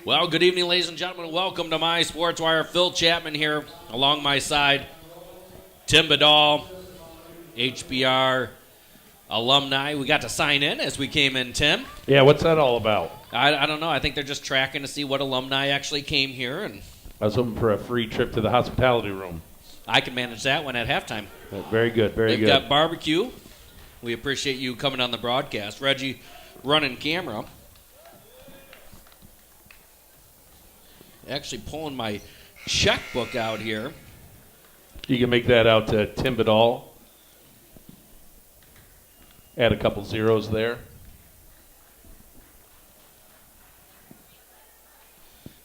Well, good evening, ladies and gentlemen. Welcome to my Sports Wire. Phil Chapman here along my side. Tim Badal, HBR alumni. We got to sign in as we came in, Tim. Yeah, what's that all about? I don't know. I think they're just tracking to see what alumni actually came here. And I was hoping for a free trip to the hospitality room. I can manage that one at halftime. Very good, very good. They've got barbecue. We appreciate you coming on the broadcast. Reggie running camera. Actually pulling my checkbook out here. You can make that out to Tim Badal. Add a couple zeros there.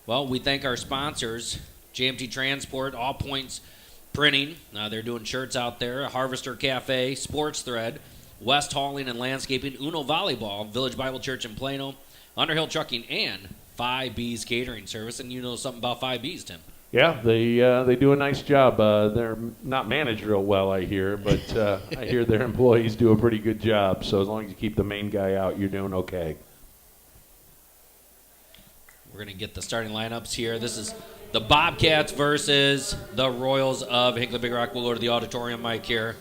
Well, we thank our sponsors, JMT Transport, All Points Printing. They're doing shirts out there. Harvester Cafe, Sports Thread, West Hauling and Landscaping, Uno Volleyball, Village Bible Church in Plano, Underhill Trucking, and 5B's Catering Service. And you know something about 5B's, Tim. Yeah, they do a nice job. They're not managed real well, I hear, but I hear their employees do a pretty good job. So as long as you keep the main guy out, you're doing okay. We're going to get the starting lineups here. This is the Bobcats versus the Royals of Hinckley Big Rock. We'll go to the auditorium mic here.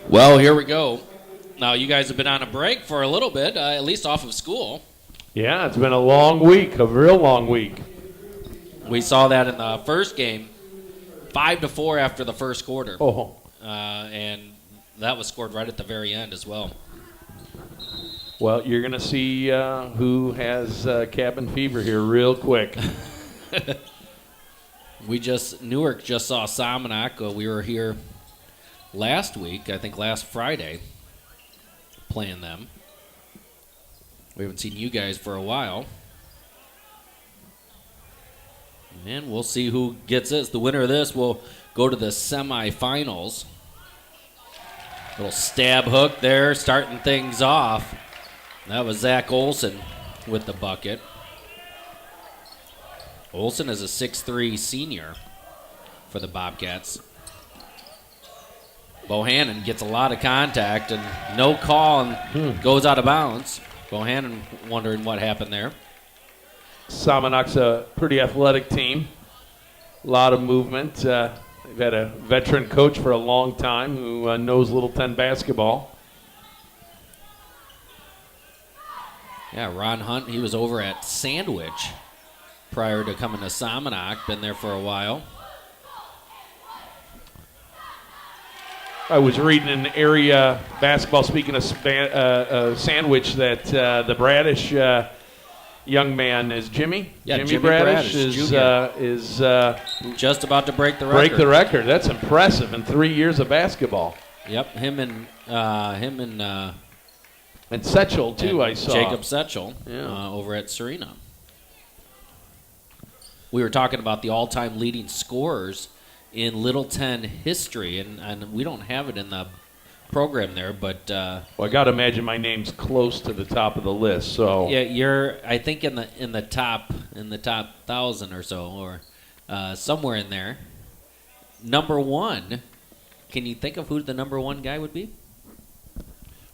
Well, here we go. Now, you guys have been on a break for a little bit, at least off of school. Yeah, it's been a long week, a real long week. We saw that in the first game, 5-4 after the first quarter. Oh. And that was scored right at the very end as well. Well, you're going to see who has cabin fever here real quick. Newark just saw Somonauk. We were here last week, I think last Friday, playing them. We haven't seen you guys for a while. And we'll see who gets this. The winner of this will go to the semifinals. Little stab hook there, starting things off. That was Zach Olson with the bucket. Olson is a 6'3" senior for the Bobcats. Bohannon gets a lot of contact and no call and goes out of bounds. Bohannon wondering what happened there. Somonauk's a pretty athletic team. A lot of movement. They've had a veteran coach for a long time who knows Little 10 basketball. Yeah, Ron Hunt, he was over at Sandwich prior to coming to Somonauk. Been there for a while. I was reading in area basketball, speaking of Sandwich, that the Bradish young man is Jimmy. Yeah, Jimmy Jimmy Bradish Bradish is just about to break the record. Break the record. That's impressive in 3 years of basketball. Yep, him and Setchell too. I saw Jacob Setchell over at Serena. We were talking about the all-time leading scorers in Little 10 history, and we don't have it in the program there, but well, I got to imagine my name's close to the top of the list. So yeah, you're I think in the top 1,000 or so, or somewhere in there. Number one, can you think of who the number one guy would be?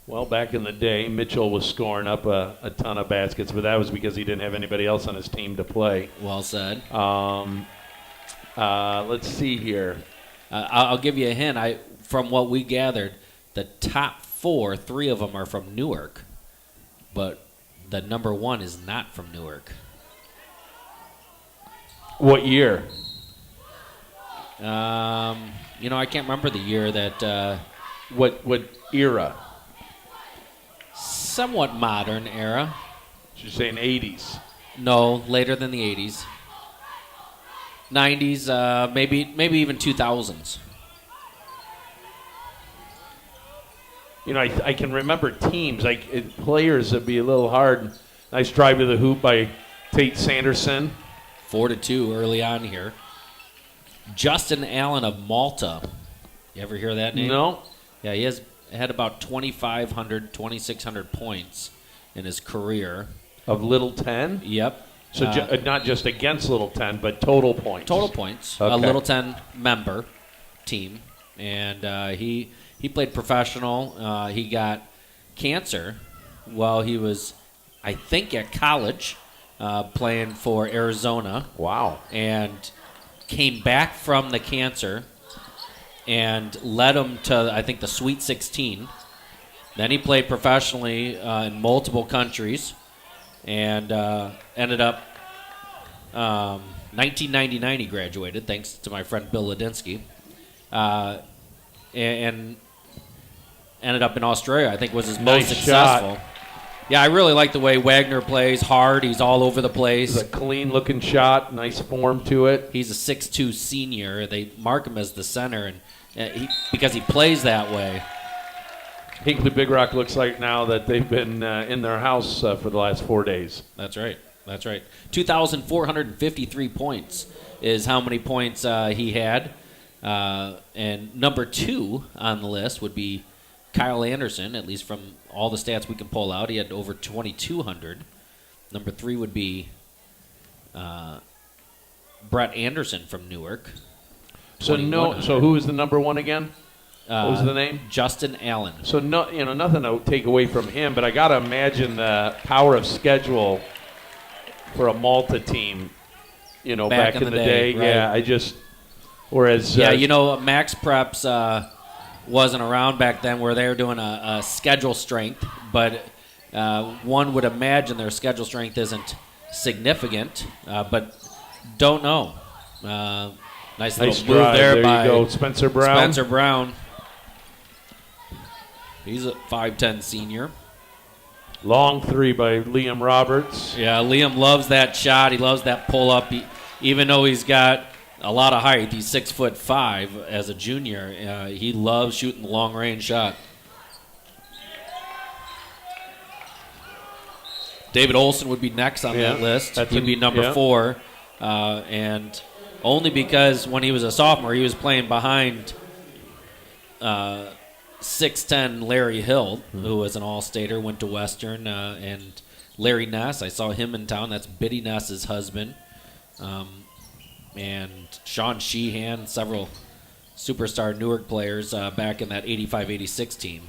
Well, back in the day, Mitchell was scoring up a ton of baskets, but that was because he didn't have anybody else on his team to play. Well said. Let's see here. I'll give you a hint. From what we gathered, the top four, 3 of them are from Newark, but the number one is not from Newark. What year? I can't remember the year that. What era? Somewhat modern era. You're saying 80s? No, later than the 80s. 90s, maybe even 2000s. I can remember teams. Players would be a little hard. Nice drive to the hoop by Tate Sanderson. 4-2 early on here. Justin Allen of Malta. You ever hear that name? No. Yeah, he had about 2,500, 2,600 points in his career. Of Little 10? Yep. So not just against Little 10, but total points. Total points. Okay. A Little 10 member team. And he played professional. He got cancer while he was, I think, at college playing for Arizona. Wow. And came back from the cancer and led him to, I think, the Sweet 16. Then he played professionally in multiple countries and ended up 1999 he graduated, thanks to my friend Bill Ladinsky, and ended up in Australia. I think was his most successful. Shot. Yeah, I really like the way Wagner plays. Hard. He's all over the place. It's a clean-looking shot. Nice form to it. He's a 6'2 senior. They mark him as the center, and because he plays that way. Hinkley Big Rock looks like now that they've been in their house for the last 4 days. That's right. 2,453 points is how many points he had. And number 2 on the list would be Kyle Anderson, at least from all the stats we can pull out. He had over 2,200. Number 3 would be Brett Anderson from Newark. So who is the number 1 again? What was the name? Justin Allen. So nothing to take away from him, but I got to imagine the power of schedule for a Malta team. Back in the day. Right. Yeah, whereas Max Preps wasn't around back then where they were doing a schedule strength, but one would imagine their schedule strength isn't significant, but don't know. Nice little move drive. there by you go. Spencer Brown. He's a 5'10 senior. Long 3 by Liam Roberts. Yeah, Liam loves that shot. He loves that pull-up. Even though he's got a lot of height, he's 6'5" as a junior. He loves shooting the long-range shot. David Olson would be next on that list. He'd be number 4. And only because when he was a sophomore, he was playing behind 6'10" Larry Hill, who was an all-stater, went to Western, and Larry Ness. I saw him in town. That's Biddy Ness's husband. And Sean Sheehan, several superstar Newark players back in that 85-86 team.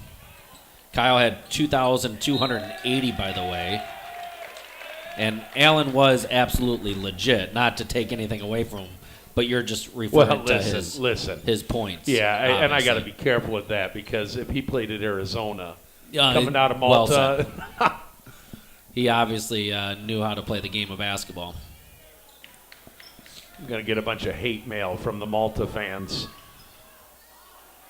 Kyle had 2,280, by the way. And Allen was absolutely legit, not to take anything away from him, but you're just referring to his points. Yeah, and I got to be careful with that because if he played at Arizona, coming out of Malta. He obviously knew how to play the game of basketball. I'm going to get a bunch of hate mail from the Malta fans.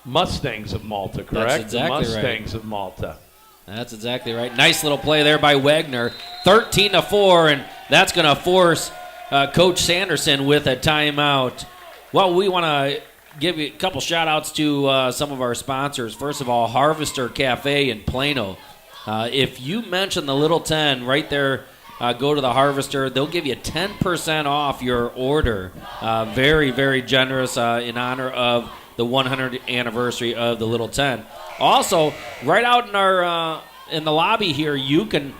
Mustangs of Malta, correct? That's exactly the Mustangs of Malta. That's exactly right. Nice little play there by Wagner. 13-4, and that's going to force Coach Sanderson with a timeout. Well, we want to give you a couple shout-outs to some of our sponsors. First of all, Harvester Cafe in Plano. If you mention the Little 10 right there, go to the Harvester. They'll give you 10% off your order. Very, very generous in honor of the 100th anniversary of the Little 10. Also, right out in our in the lobby here, you can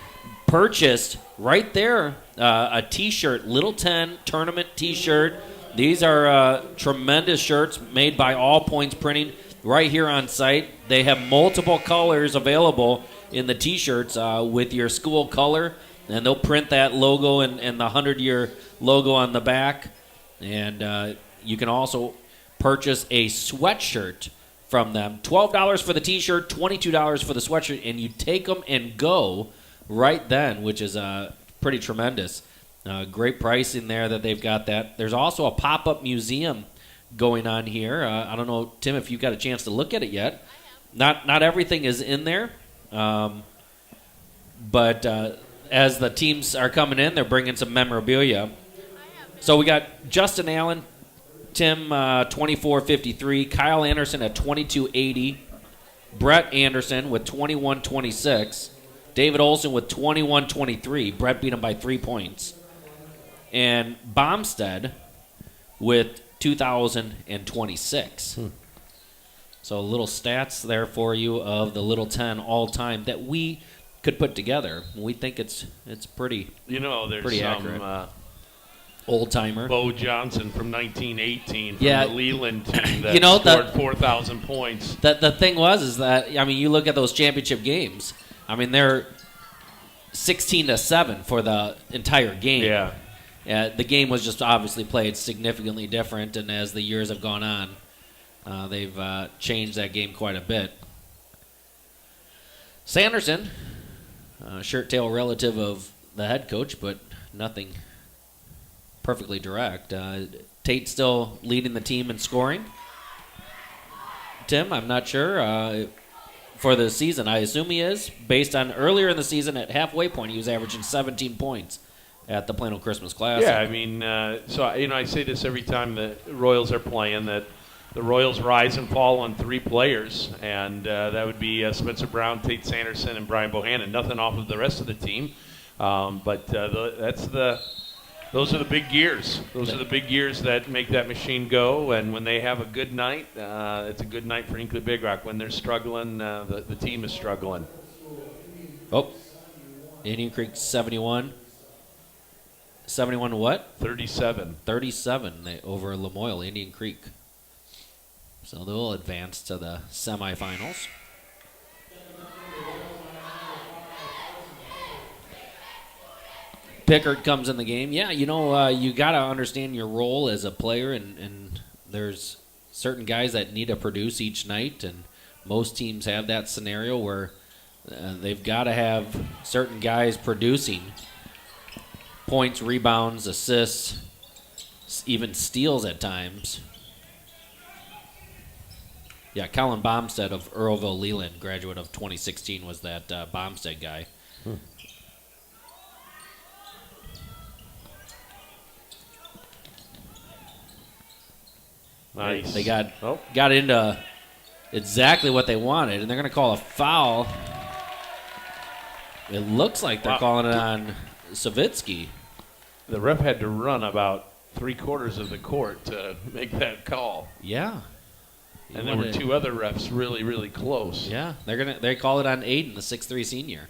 purchase right there a T-shirt, Little 10 tournament T-shirt. These are tremendous shirts made by All Points Printing right here on site. They have multiple colors available in the T-shirts with your school color, and they'll print that logo and the 100-year logo on the back. And you can also purchase a sweatshirt from them. $12 for the T-shirt, $22 for the sweatshirt, and you take them and go right then, which is pretty tremendous. Great pricing there that they've got that. There's also a pop-up museum going on here. I don't know, Tim, if you've got a chance to look at it yet. Not everything is in there, but as the teams are coming in, they're bringing some memorabilia. So we got Justin Allen, Tim 2453, Kyle Anderson at 2280, Brett Anderson with 2126, David Olson with 2123. Brett beat him by 3 points. And Bomstead with 2026. So little stats there for you of the Little 10 all-time that we could put together. We think it's pretty, there's pretty some accurate. Old-timer. Bo Johnson from 1918 from Yeah. the Leland team that scored 4,000 points. The thing is that, you look at those championship games. They're 16-7 for the entire game. Yeah. The game was just obviously played significantly different, and as the years have gone on, they've changed that game quite a bit. Sanderson, shirt tail relative of the head coach, but nothing perfectly direct. Tate still leading the team in scoring. Tim, I'm not sure. For the season, I assume he is. Based on earlier in the season at halfway point, he was averaging 17 points at the Plano Christmas Classic. Yeah, I say this every time the Royals are playing, that the Royals rise and fall on 3 players, and that would be Spencer Brown, Tate Sanderson, and Brian Bohannon. Nothing off of the rest of the team, but those are the big gears. Those are the big gears that make that machine go, and when they have a good night, it's a good night for Hinkley Big Rock. When they're struggling, the team is struggling. Oh, Indian Creek 71. 71 to what? 37. 37 over Lamoille, Indian Creek. So they'll advance to the semifinals. Pickard comes in the game. Yeah, you got to understand your role as a player, and there's certain guys that need to produce each night, and most teams have that scenario where they've got to have certain guys producing points, rebounds, assists, even steals at times. Yeah, Colin Bomstead of Earlville Leland, graduate of 2016, was that Bomstead guy. Nice. They got into exactly what they wanted, and they're going to call a foul. It looks like they're calling it on Savitsky. The ref had to run about 3/4 of the court to make that call. Yeah. And there were 2 other refs really, really close. Yeah, they call it on Aiden, the 6'3" senior.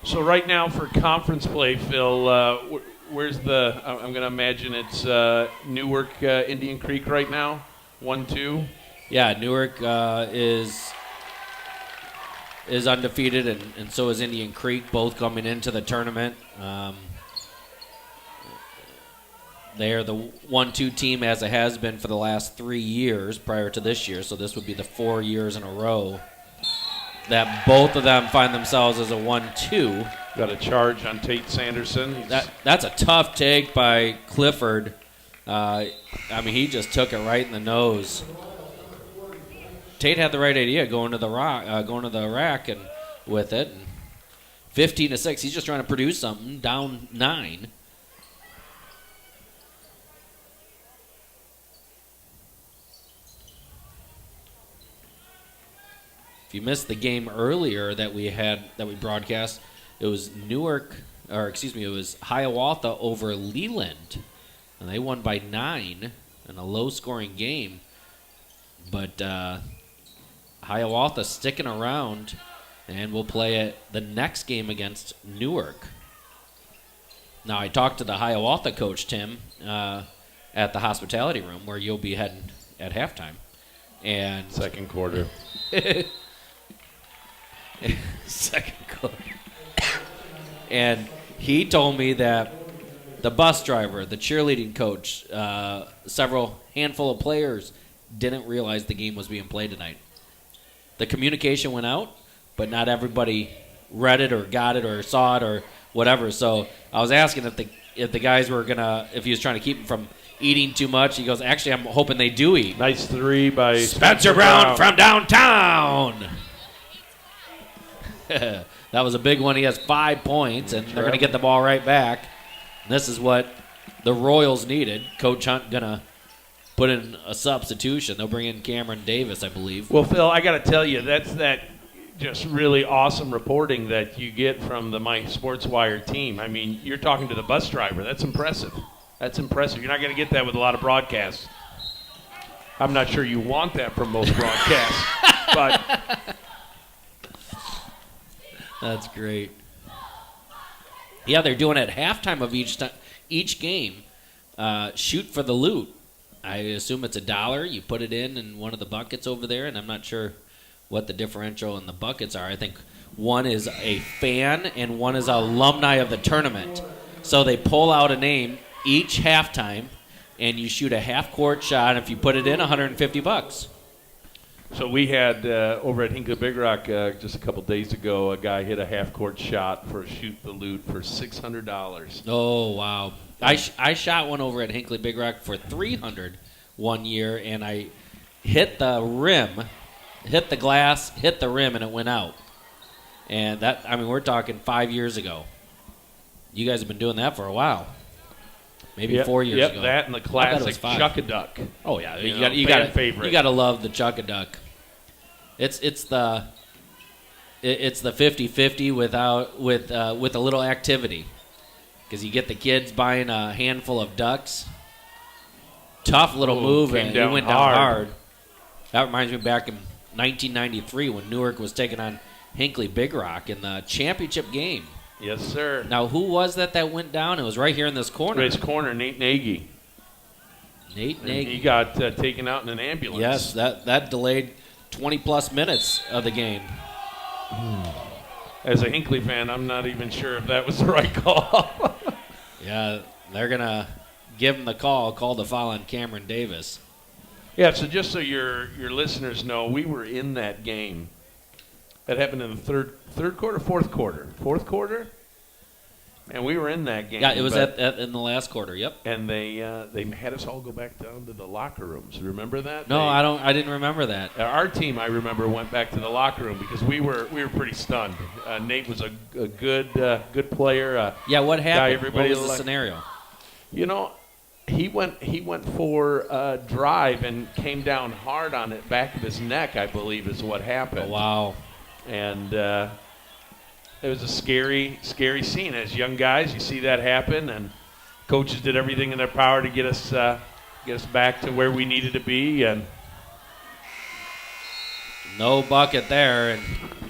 So right now for conference play, Phil, where's I'm going to imagine it's Newark, Indian Creek right now, 1-2. Yeah, Newark is undefeated, and so is Indian Creek, both coming into the tournament. They are the 1-2 team, as it has been for the last 3 years prior to this year, so this would be the 4 years in a row that both of them find themselves as a 1-2. Got a charge on Tate Sanderson. That's a tough take by Clifford. He just took it right in the nose. Tate had the right idea going to the rack and with it. 15-6. He's just trying to produce something. Down 9. If you missed the game earlier that we broadcast, it was it was Hiawatha over Leland, and they won by 9 in a low-scoring game. But Hiawatha sticking around, and we'll play the next game against Newark. Now, I talked to the Hiawatha coach, Tim, at the hospitality room where you'll be heading at halftime. And Second quarter. second quarter. And he told me that the bus driver, the cheerleading coach, several handful of players didn't realize the game was being played tonight. The communication went out, but not everybody read it or got it or saw it or whatever. So I was asking if the guys were if he was trying to keep them from eating too much. He goes, actually, I'm hoping they do eat. Nice three by Spencer Brown from downtown. That was a big one. He has 5 points, and they're going to get the ball right back. And this is what the Royals needed. Coach Hunt going to put in a substitution. They'll bring in Cameron Davis, I believe. Well, Phil, I got to tell you, that's that just really awesome reporting that you get from the My Sports Wire team. I mean, you're talking to the bus driver. That's impressive. That's impressive. You're not going to get that with a lot of broadcasts. I'm not sure you want that from most broadcasts, but that's great. Yeah, they're doing it at halftime of each game. Shoot for the loot. I assume it's $1. You put it in one of the buckets over there, and I'm not sure what the differential in the buckets are. I think one is a fan and one is an alumni of the tournament. So they pull out a name each halftime, and you shoot a half-court shot. And if you put it in, $150. So we had over at Hinkley Big Rock just a couple days ago, a guy hit a half-court shot for Shoot the Loot for $600. Oh, wow. I shot one over at Hinkley Big Rock for $300 one year, and I hit the rim, hit the glass, hit the rim, and it went out. And that, I mean, we're talking 5 years ago. You guys have been doing that for a while. Maybe 4 years ago. Yep, that and the classic Chuck-a-Duck. Oh yeah, you got to love the Chuck-a-Duck. It's the 50-50 with a little activity, because you get the kids buying a handful of ducks. Tough little move, and he went down hard. That reminds me back in 1993 when Newark was taking on Hinkley Big Rock in the championship game. Yes, sir. Now, who was that went down? It was right here in this corner. This corner, Nate Nagy. Nate Nagy. He got taken out in an ambulance. Yes, that delayed 20-plus minutes of the game. As a Hinkley fan, I'm not even sure if that was the right call. Yeah, they're going to give him the call the foul on Cameron Davis. Yeah, so just so your listeners know, we were in that game. That happened in the third quarter, fourth quarter, and we were in that game. Yeah, it was in the last quarter. Yep. And they had us all go back down to the locker rooms. Remember that? No, I didn't remember that. Our team, I remember, went back to the locker room because we were pretty stunned. Nate was a good player. Yeah, what happened? What was the scenario? You know, he went for a drive and came down hard on it, back of his neck, I believe, is what happened. Oh, wow. And it was a scary scene. As young guys, you see that happen, and coaches did everything in their power to get us back to where we needed to be. And no bucket there, and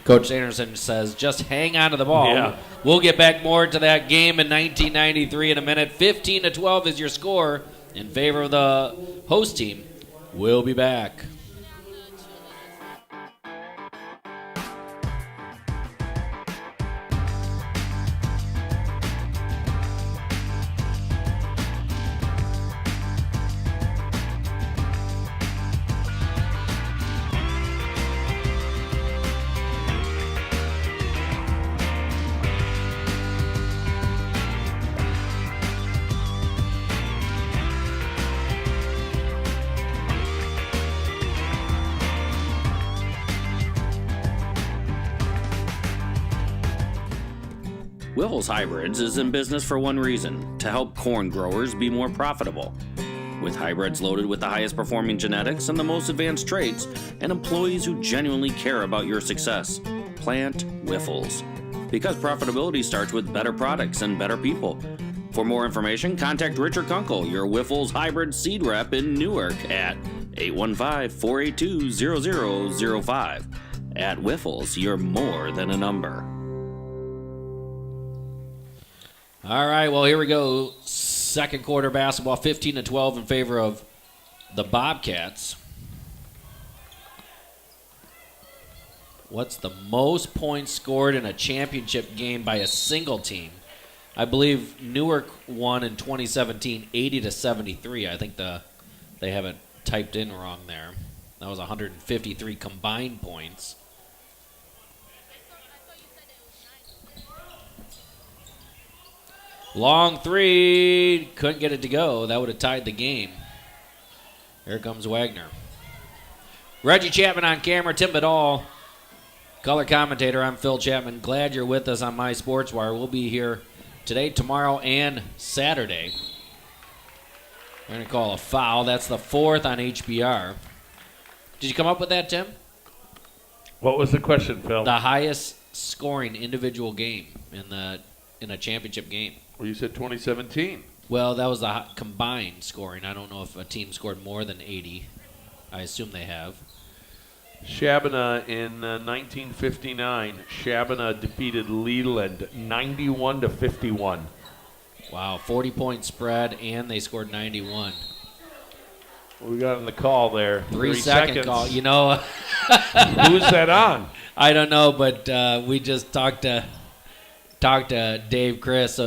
Coach Anderson says, just hang on to the ball. Yeah. We'll get back more to that game in 1993 in a minute. 15-12 is your score in favor of the host team. We'll be back. Wiffles Hybrids is in business for one reason: to help corn growers be more profitable. With hybrids loaded with the highest performing genetics and the most advanced traits, and employees who genuinely care about your success, plant Wiffles. Because profitability starts with better products and better people. For more information, contact Richard Kunkel, your Wiffles Hybrid seed rep in Newark, at 815-482-0005. At Wiffles, you're more than a number. All right, well, here we go. Second quarter basketball, 15-12 in favor of the Bobcats. What's the most points scored in a championship game by a single team? I believe Newark won in 2017, 80-73. I think they have it typed in wrong there. That was 153 combined points. Long three, couldn't get it to go. That would have tied the game. Here comes Wagner. Reggie Chapman on camera, Tim Badal, color commentator. I'm Phil Chapman. Glad you're with us on My Sports Wire. We'll be here today, tomorrow, and Saturday. We're going to call a foul. That's the fourth on HBR. Did you come up with that, Tim? What was the question, Phil? The highest scoring individual game in a championship game. Well, you said 2017. Well, that was the combined scoring. I don't know if a team scored more than 80. I assume they have. Shabana in 1959. Shabana defeated Leland 91-51. Wow, 40-point spread, and they scored 91. We got on the call there. 3 second call. You know, who's that on? I don't know, but we just talked to Dave Chris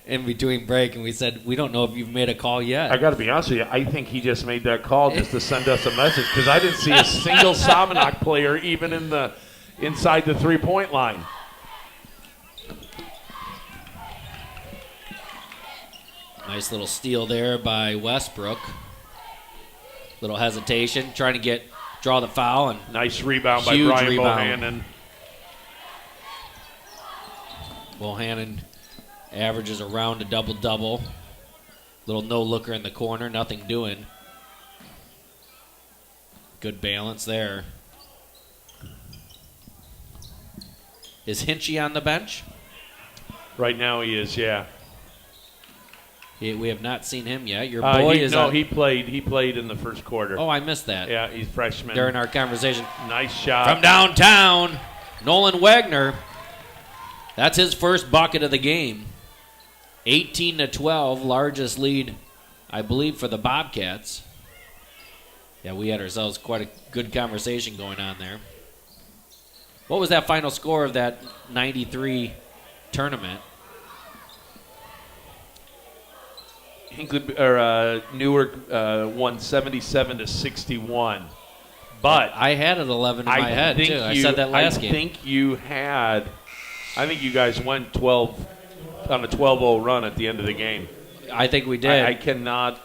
in between break, and we said, we don't know if you've made a call yet. I got to be honest with you. I think he just made that call just to send us a message because I didn't see a single Somonauk player even inside the three-point line. Nice little steal there by Westbrook. Little hesitation, trying to draw the foul, and nice rebound by huge Brian rebound. Bohannon. Bohannon averages around a double-double. Little no-looker in the corner, nothing doing. Good balance there. Is Hinchy on the bench? Right now he is, yeah. We have not seen him yet. Your boy is on. He played in the first quarter. Oh, I missed that. Yeah, he's freshman. During our conversation. Nice shot. From downtown, Nolan Wagner. That's his first bucket of the game. 18-12, largest lead, I believe, for the Bobcats. Yeah, we had ourselves quite a good conversation going on there. What was that final score of that 93 tournament? Newark won 77-61. But I had it 11 in my head, too. I said that last game. I think you guys went 12 on a 12-0 run at the end of the game. I think we did. I cannot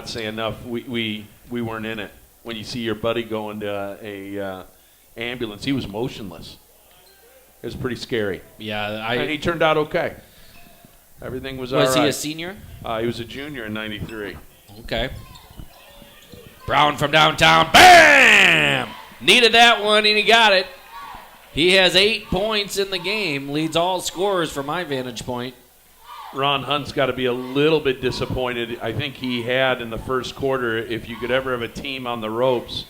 say enough. We weren't in it. When you see your buddy go into a ambulance, he was motionless. It was pretty scary. Yeah, and he turned out okay. Everything was all right. Was he a senior? He was a junior in 93. Okay. Brown from downtown. Bam! Needed that one, and he got it. He has 8 points in the game. Leads all scorers from my vantage point. Ron Hunt's got to be a little bit disappointed. I think he had in the first quarter, if you could ever have a team on the ropes,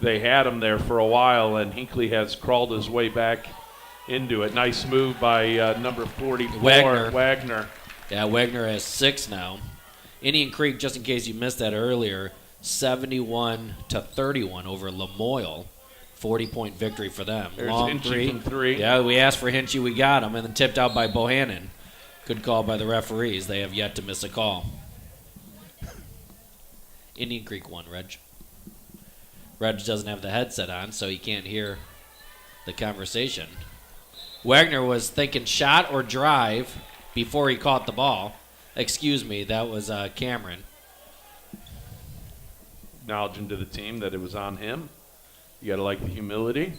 they had him there for a while, and Hinckley has crawled his way back into it. Nice move by number 44, Wagner. Yeah, Wagner has 6 now. Indian Creek, just in case you missed that earlier, 71-31 over Lamoille. 40-point victory for them. There's Long Hinchy from three. Yeah, we asked for Hinchy, we got him, and then tipped out by Bohannon. Good call by the referees. They have yet to miss a call. Indian Creek won, Reg. Reg doesn't have the headset on, so he can't hear the conversation. Wagner was thinking shot or drive before he caught the ball. Excuse me, that was Cameron. Acknowledging to the team that it was on him. You got to like the humility.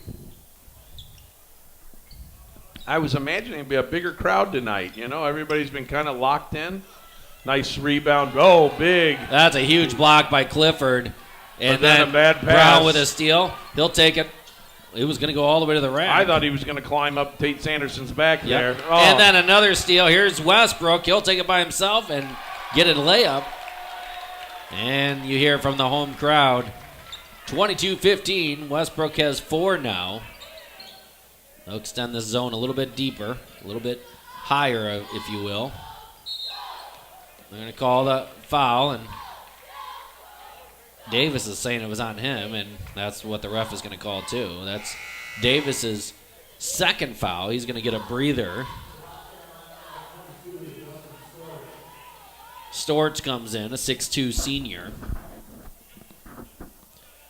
I was imagining it'd be a bigger crowd tonight. You know, everybody's been kind of locked in. Nice rebound. Oh, big. That's a huge block by Clifford. And then a bad pass. Brown with a steal. He'll take it. It was going to go all the way to the rack. I thought he was going to climb up Tate Sanderson's back there. Oh. And then another steal. Here's Westbrook. He'll take it by himself and get a layup. And you hear from the home crowd. 22-15. Westbrook has 4 now. They'll extend this zone a little bit deeper, a little bit higher, if you will. They're going to call the foul, and Davis is saying it was on him, and that's what the ref is going to call too. That's Davis's second foul. He's going to get a breather. Storch comes in, a 6'2 senior.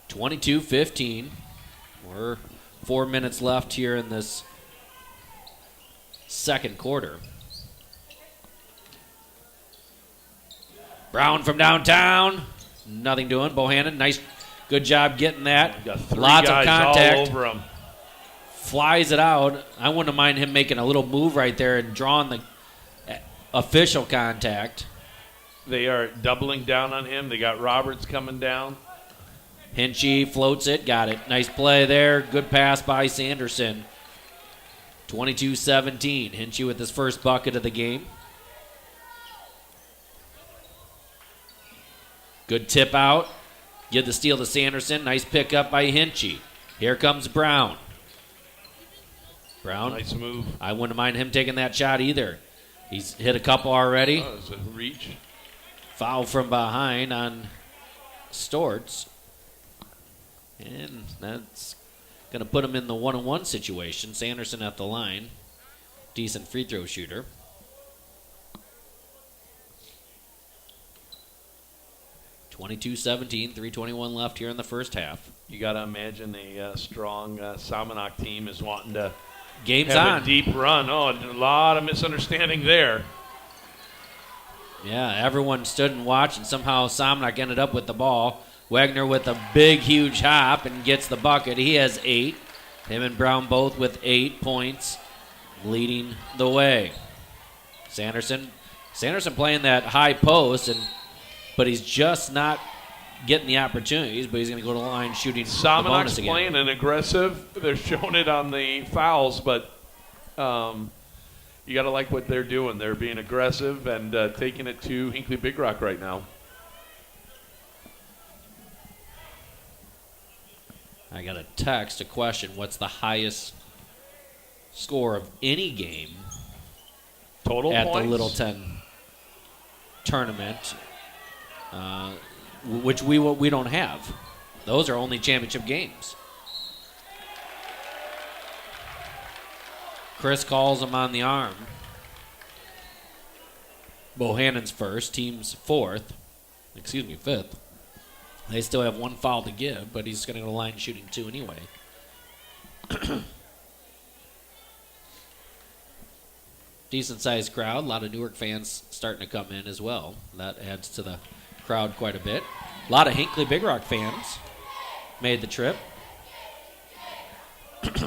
22-15. We're 4 minutes left here in this second quarter. Brown from downtown. Nothing doing. Bohannon, nice, good job getting that. Got three Lots of guys contact. all over him. Flies it out. I wouldn't mind him making a little move right there and drawing the official contact. They are doubling down on him. They got Roberts coming down. Hinchy floats it. Got it. Nice play there. Good pass by Sanderson. 22-17. Hinchy with his first bucket of the game. Good tip out. Give the steal to Sanderson. Nice pickup by Hinchy. Here comes Brown. Brown. Nice move. I wouldn't mind him taking that shot either. He's hit a couple already. Oh, it's a reach. Foul from behind on Storts. And that's going to put him in the 1-on-1 situation. Sanderson at the line. Decent free throw shooter. (22-17), 3:21 left here in the first half. You got to imagine a strong Somonauk team is wanting to Game's have on. a deep run. Oh, a lot of misunderstanding there. Yeah, everyone stood and watched, and somehow Somonauk ended up with the ball. Wagner with a big, huge hop and gets the bucket. He has 8. Him and Brown both with 8 points, leading the way. Sanderson playing that high post, but he's just not getting the opportunities, but he's going to go to the line shooting the bonus Somonauk's again. playing and aggressive. They're showing it on the fouls, but you got to like what they're doing. They're being aggressive and taking it to Hinckley Big Rock right now. I got a text, a question. What's the highest score of any game Total at points? the Little Ten tournament? Which we don't have. Those are only championship games. Chris calls him on the arm. Bohannon's first, team's fifth. They still have one foul to give, but he's going to go to line shooting 2 anyway. Decent-sized crowd. A lot of Newark fans starting to come in as well. That adds to the crowd quite a bit. A lot of Hinckley Big Rock fans made the trip.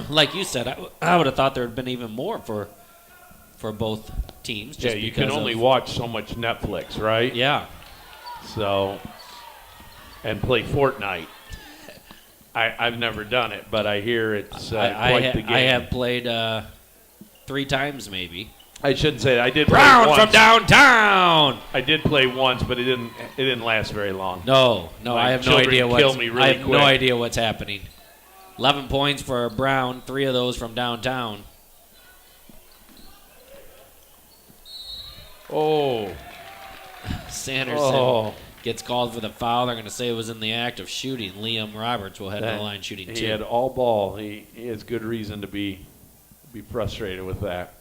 Like you said, I would have thought there had been even more for both teams. Just you because can only of, watch so much Netflix, right? Yeah. So, and play Fortnite. I've never done it, but I hear it's quite the game. I have played 3 times maybe. I shouldn't say that. I did Brown play once. from downtown. I did play once, but it didn't last very long. No, My I have no children idea kill me really I have quick. no idea what's happening. 11 points for Brown, 3 of those from downtown. Oh. Sanderson gets called for the foul. They're going to say it was in the act of shooting. Liam Roberts will head to the line shooting 2. He had all ball. He has good reason to be frustrated with that.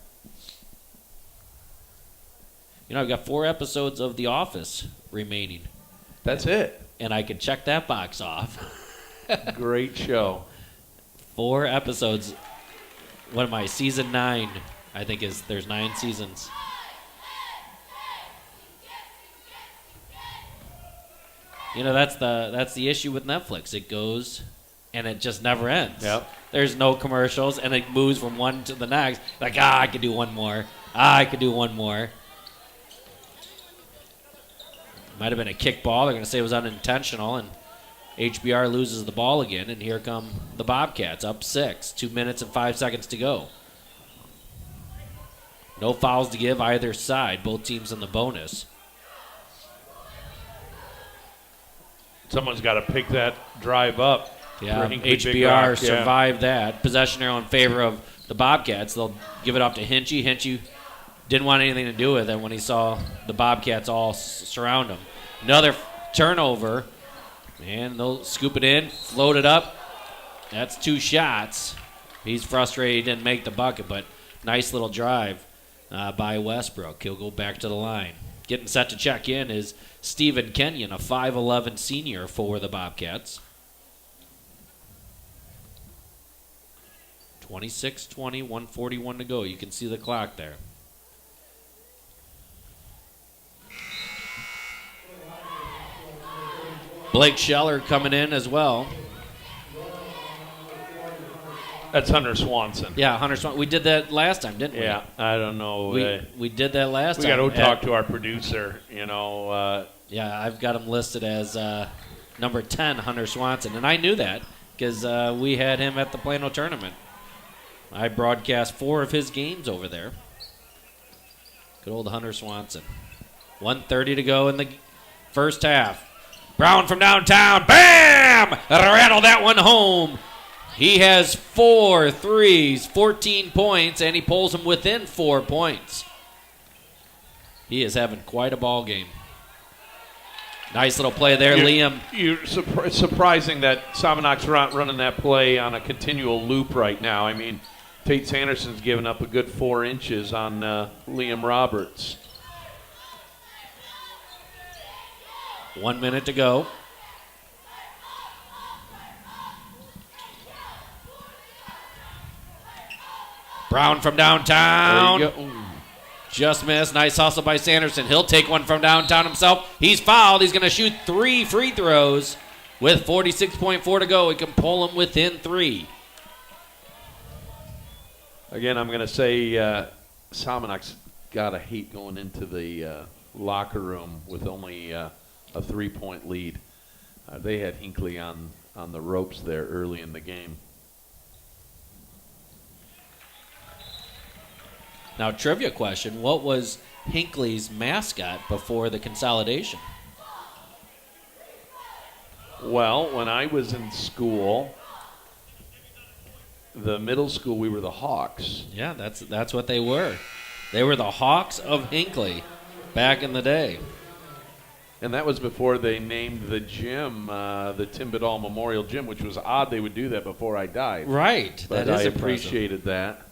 I've got 4 episodes of The Office remaining, That's it. and I could check that box off. Great show. 4 episodes. What am I? Season 9, I think there's 9 seasons. That's the issue with Netflix. It goes and it just never ends. Yep. There's no commercials, and it moves from one to the next. Like, I could do one more. I could do one more. Might have been a kick ball. They're going to say it was unintentional, and HBR loses the ball again, and here come the Bobcats, up 6. 2 minutes and 5 seconds to go. No fouls to give either side. Both teams in the bonus. Someone's got to pick that drive up. Yeah, for Hinckley Big HBR Rock, survived that. Possession arrow in favor of the Bobcats. They'll give it off to Hinchy. Hinchy didn't want anything to do with it when he saw the Bobcats all surround him. Another turnover. Man, they'll scoop it in, float it up. That's 2 shots. He's frustrated he didn't make the bucket, but nice little drive by Westbrook. He'll go back to the line. Getting set to check in is Stephen Kenyon, a 5'11 senior for the Bobcats. 26-20, 141 to go. You can see the clock there. Blake Scheller coming in as well. That's Hunter Swanson. Yeah, Hunter Swanson. We did that last time, didn't we? Yeah, I don't know. We did that last we time. got to talk to our producer, you know. Yeah, I've got him listed as number 10, Hunter Swanson. And I knew that because we had him at the Plano tournament. I broadcast 4 of his games over there. Good old Hunter Swanson. 1:30 to go in the first half. Brown from downtown. Bam! Rattled that one home. He has 4 threes, 14 points, and he pulls him within 4 points. He is having quite a ball game. Nice little play there, Liam. It's surprising that Somonauk's running that play on a continual loop right now. I mean, Tate Sanderson's given up a good 4 inches on Liam Roberts. 1 minute to go. Brown from downtown. There you go. Just missed. Nice hustle by Sanderson. He'll take one from downtown himself. He's fouled. He's going to shoot 3 free throws with 46.4 to go. He can pull him within 3. Again, I'm going to say Somonauk's got to hate going into the locker room with only a 3-point lead. They had Hinckley on the ropes there early in the game. Now, trivia question. What was Hinckley's mascot before the consolidation? Well, when I was in school, the middle school, we were the Hawks. Yeah, that's what they were. They were the Hawks of Hinckley back in the day. And that was before they named the gym the Tim Badal Memorial Gym, which was odd they would do that before I died. Right. But that is I impressive. appreciated that.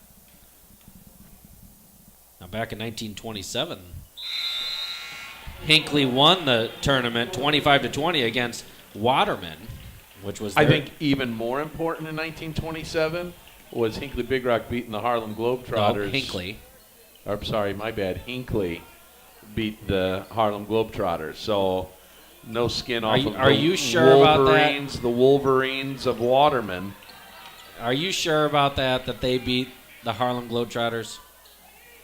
Now, back in 1927, Hinckley won the tournament 25-20 against Waterman, which was I think even more important in 1927 was Hinckley Big Rock beating the Harlem Globetrotters. No, Hinckley. Or, sorry, my bad. Hinckley beat the Harlem Globetrotters. So no skin off of are the you sure about that? Wolverines, the Wolverines of Waterman. Are you sure about that they beat the Harlem Globetrotters?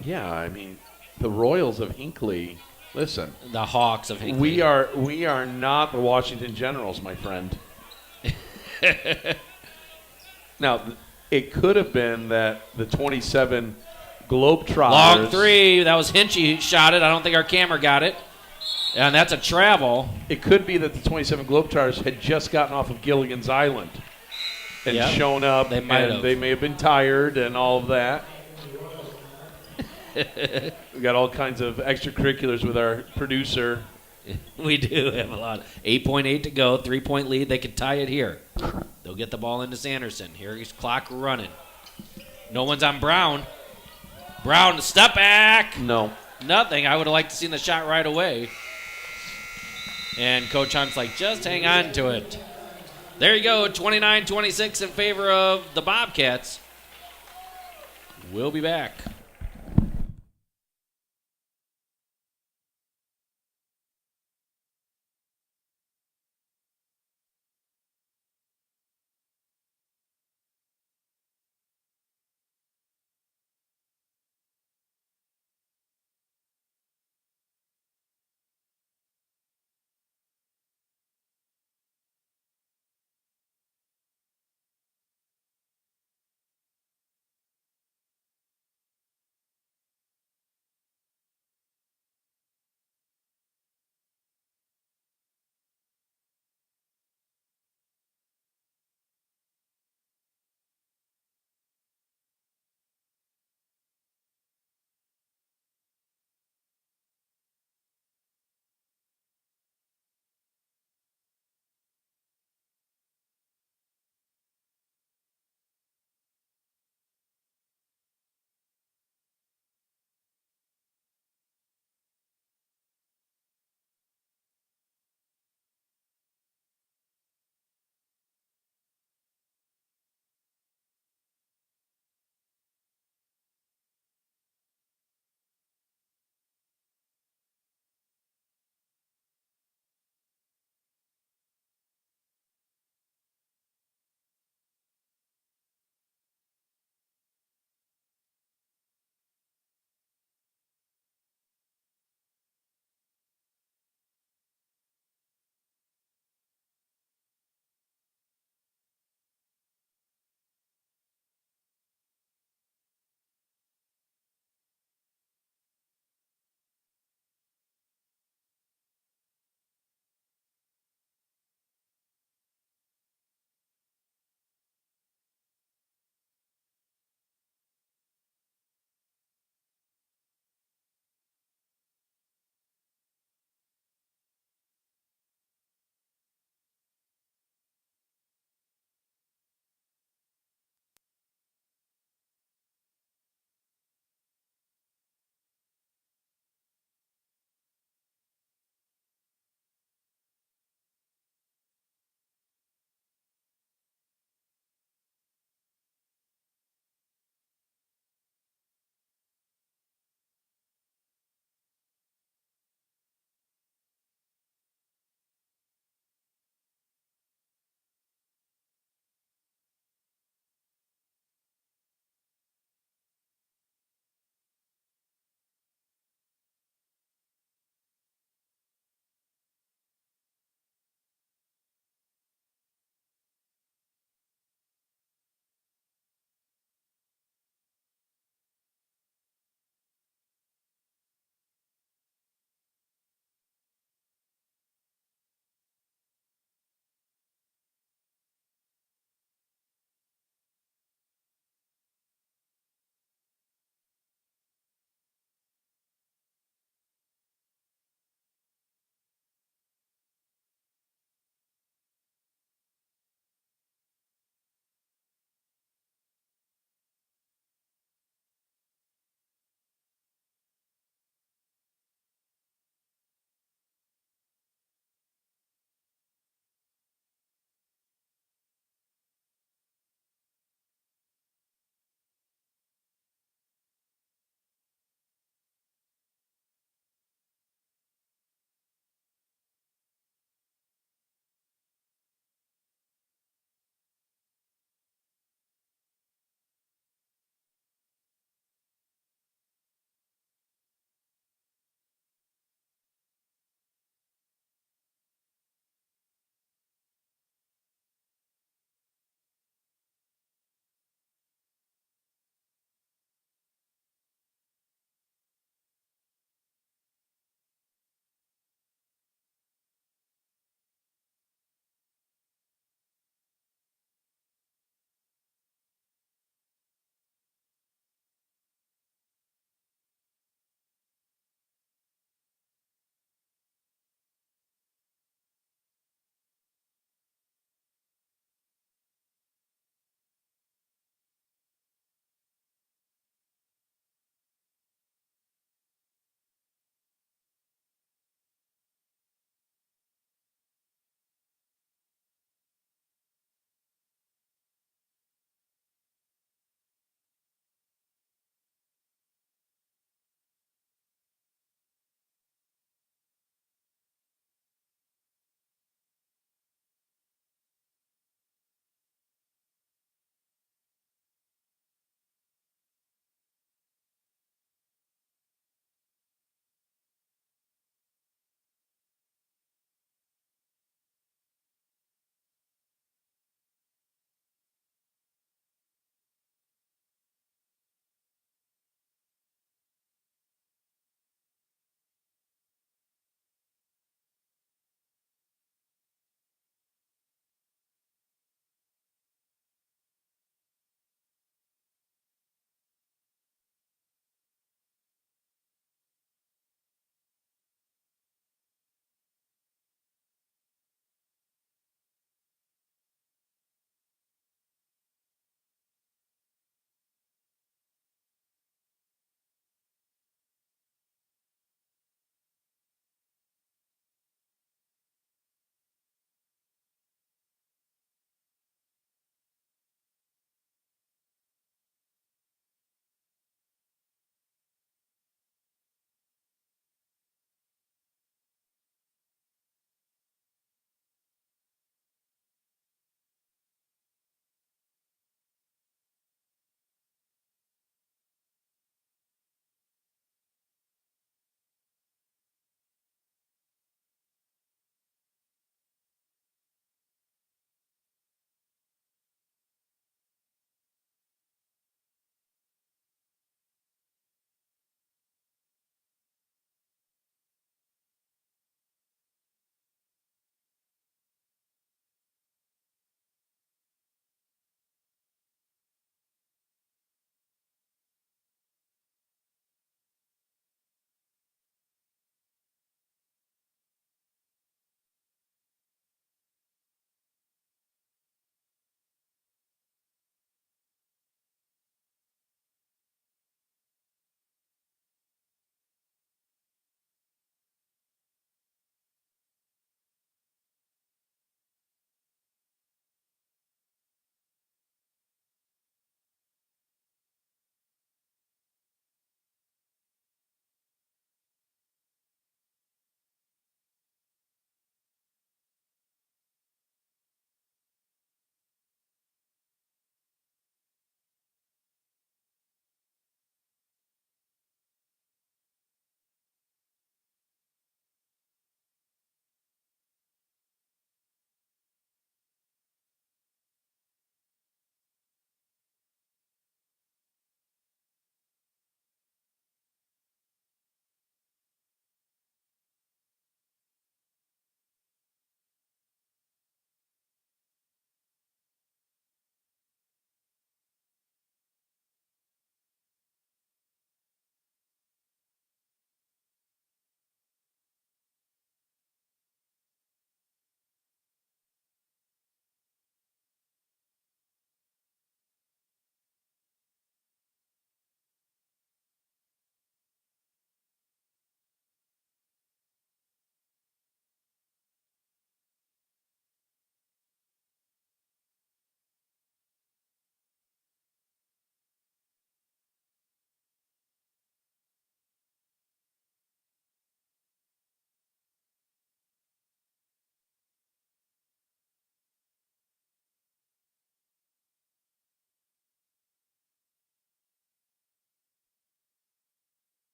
Yeah, I mean, the Royals of Hinckley. Listen, The Hawks of Hinckley. we are not the Washington Generals, my friend. Now, it could have been that the 27 Globetrotters. Long 3. That was Hinchy who shot it. I don't think our camera got it. And that's a travel. It could be that the 27 Globetrotters had just gotten off of Gilligan's Island and Yep. shown up. They might have. They may have been tired and all of that. We got all kinds of extracurriculars with our producer. We do have a lot. 8.8 to go. 3-point lead. They could tie it here. They'll get the ball into Sanderson. Here's clock running. No one's on Brown. Brown, step back. No. Nothing. I would have liked to see the shot right away. And Coach Hunt's like, just hang on to it. There you go. 29-26 in favor of the Bobcats. We'll be back.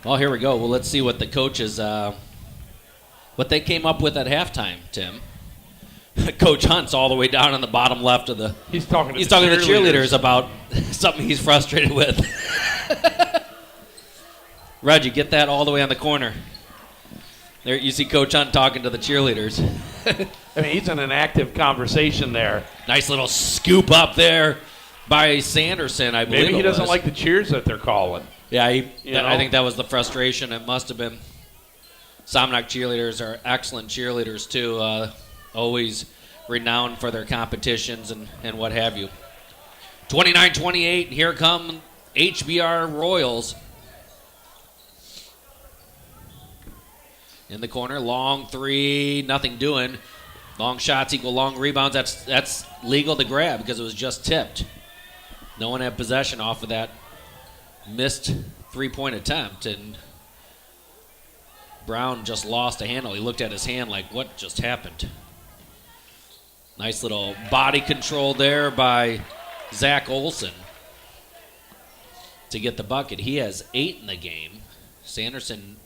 Well, here we go. Well, let's see what the coaches, what they came up with at halftime, Tim. Coach Hunt's all the way down on the bottom left of the. He's talking to the cheerleaders about something he's frustrated with. Reggie, get that all the way on the corner. There, you see Coach Hunt talking to the cheerleaders. I mean, he's in an active conversation there. Nice little scoop up there by Sanderson, I believe. Maybe he doesn't like the cheers that they're calling. Yeah, I think that was the frustration. It must have been. Somonauk cheerleaders are excellent cheerleaders, too. Always renowned for their competitions and what have you. 29-28, here come HBR Royals. In the corner, long three, nothing doing. Long shots equal long rebounds. That's legal to grab because it was just tipped. No one had possession off of that missed three-point attempt, and Brown just lost a handle. He looked at his hand like, what just happened? Nice little body control there by Zach Olson to get the bucket. He has 8 in the game. Sanderson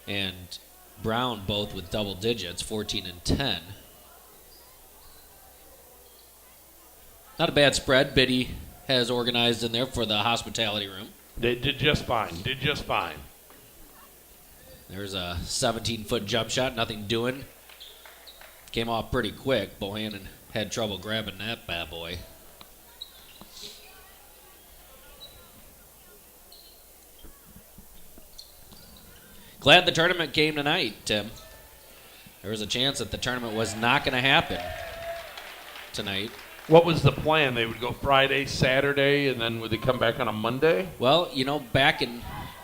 and Brown both with double digits, 14 and 10. Not a bad spread. Biddy has organized in there for the hospitality room. They did just fine. There's a 17-foot jump shot, nothing doing. Came off pretty quick. Bohannon had trouble grabbing that bad boy. Glad the tournament came tonight, Tim. There was a chance that the tournament was not going to happen tonight. What was the plan? They would go Friday, Saturday, and then would they come back on a Monday? Well, back in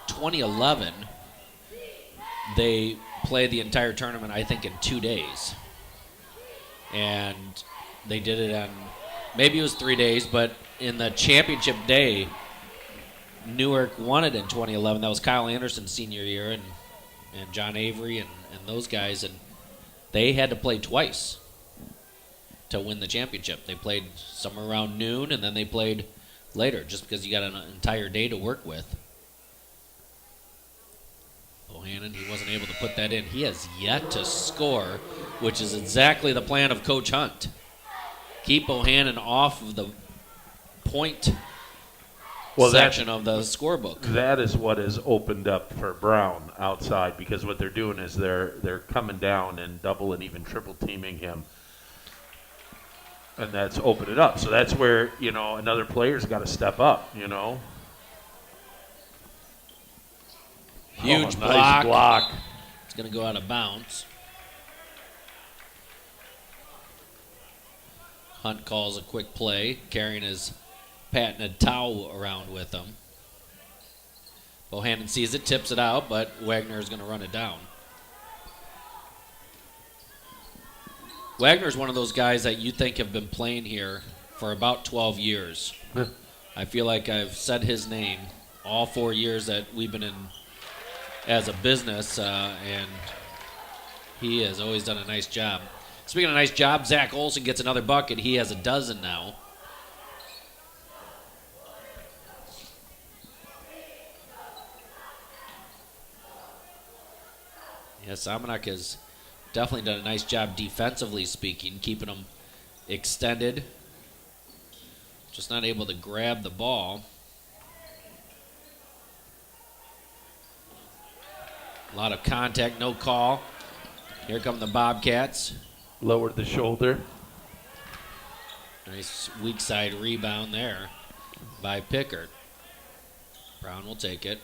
2011, they played the entire tournament, I think, in 2 days. And they did it on, maybe it was 3 days, but in the championship day, Newark won it in 2011. That was Kyle Anderson's senior year, and John Avery and those guys, and they had to play twice to win the championship. They played somewhere around noon, and then they played later, just because you got an entire day to work with. Bohannon, he wasn't able to put that in. He has yet to score, which is exactly the plan of Coach Hunt. Keep Bohannon off of the point section of the scorebook. That is what has opened up for Brown outside, because what they're doing is they're coming down and double and even triple teaming him. And that's opened it up. So that's where, another player's got to step up, Huge nice block. It's going to go out of bounds. Hunt calls a quick play, carrying his patented towel around with him. Bohannon sees it, tips it out, but Wagner is going to run it down. Wagner's one of those guys that you think have been playing here for about 12 years. I feel like I've said his name all 4 years that we've been in as a business, and he has always done a nice job. Speaking of nice job, Zach Olson gets another bucket. He has a dozen now. Yes, Somonauk has definitely done a nice job defensively speaking, keeping them extended. Just not able to grab the ball. A lot of contact, no call. Here come the Bobcats. Lowered the shoulder. Nice weak side rebound there by Pickert. Brown will take it.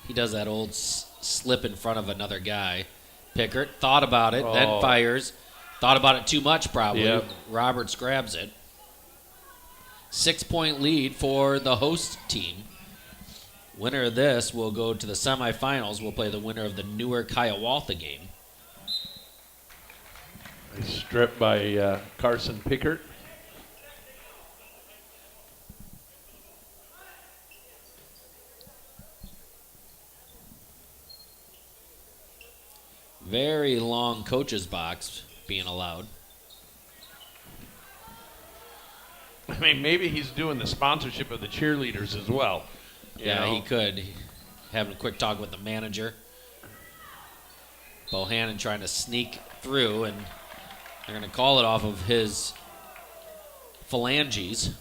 He does that old slip in front of another guy. Pickert thought about it, then fires. Thought about it too much, probably. Yep. Roberts grabs it. 6-point lead for the host team. Winner of this will go to the semifinals. We'll play the winner of the Newark-Hiawatha game. Nice strip by Carson Pickert. Very long coach's box being allowed. I mean, maybe he's doing the sponsorship of the cheerleaders as well. Yeah, he could. having a quick talk with the manager. Bohannon trying to sneak through, and they're going to call it off of his phalanges.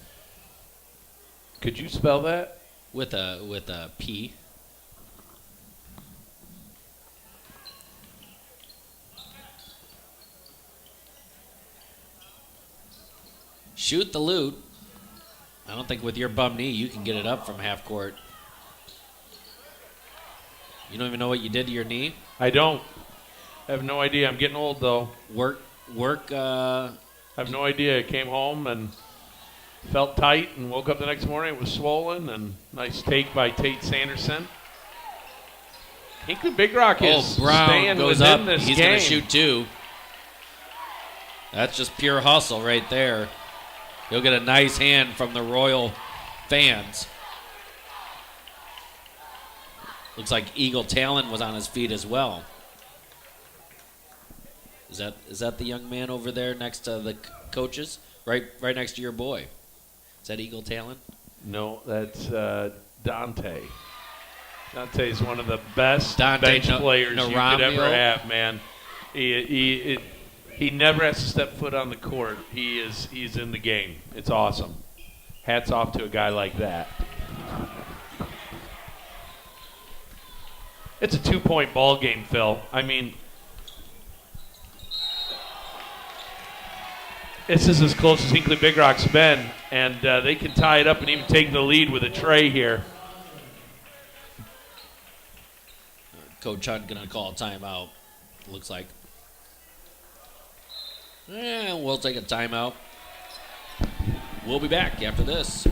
Could you spell that? With a P. Shoot the loot. I don't think with your bum knee you can get it up from half court. You don't even know what you did to your knee? I don't. I have no idea. I'm getting old, though. Work. I have no idea. I came home and felt tight and woke up the next morning. It was swollen, and nice take by Tate Sanderson. Hinkley Big Rock is Brown staying goes within up. this He's game. going to shoot 2. That's just pure hustle right there. He'll get a nice hand from the Royal fans. Looks like Eagle Talon was on his feet as well. Is that the young man over there next to the coaches? Right next to your boy. Is that Eagle Talon? No, that's Dante. Dante is one of the best Dante bench players you could ever Naramio. have, man. He never has to step foot on the court. He's in the game. It's awesome. Hats off to a guy like that. It's a 2-point ball game, Phil. I mean, this is as close as Hinkley Big Rock's been, and they can tie it up and even take the lead with a tray here. Coach Hunt going to call a timeout, looks like. We'll take a timeout. We'll be back after this.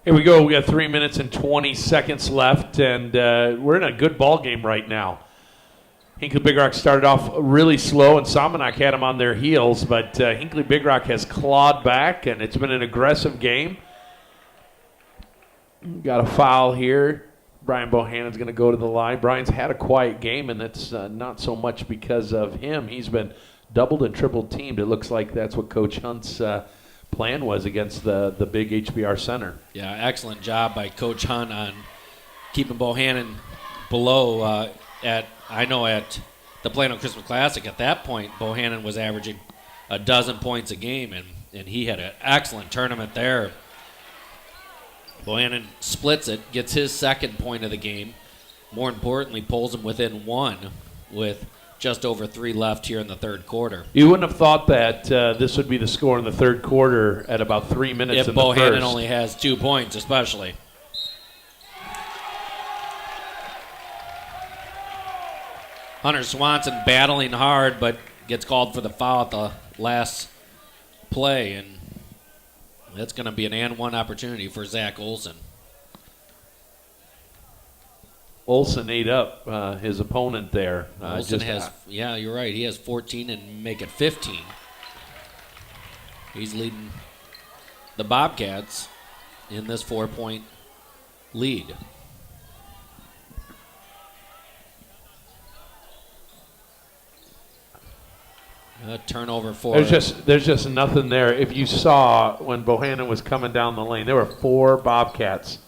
Here we go. We got 3 minutes and 20 seconds left, and we're in a good ball game right now. Hinkley Big Rock started off really slow, and Somonauk had them on their heels, but Hinkley Big Rock has clawed back, and it's been an aggressive game. Got a foul here. Brian Bohannon's going to go to the line. Brian's had a quiet game, and that's not so much because of him. He's been doubled and tripled teamed. It looks like that's what Coach Hunt's plan was against the big HBR center. Yeah, excellent job by Coach Hunt on keeping Bohannon below at the Plano Christmas Classic. At that point, Bohannon was averaging 12 points a game, and he had an excellent tournament there. Bohannon splits it, gets his second point of the game. More importantly, pulls him within 1 with just over 3 left here in the third quarter. You wouldn't have thought that this would be the score in the third quarter at about 3 minutes If in the Bohannon first. only has 2 points, especially. Hunter Swanson battling hard, but gets called for the foul at the last play, and that's going to be an and one opportunity for Zach Olson. Olson ate up his opponent there. Olson yeah, you're right. He has 14 and make it 15. He's leading the Bobcats in this 4-point lead. A turnover for There's just nothing there. If you saw when Bohannon was coming down the lane, there were 4 Bobcats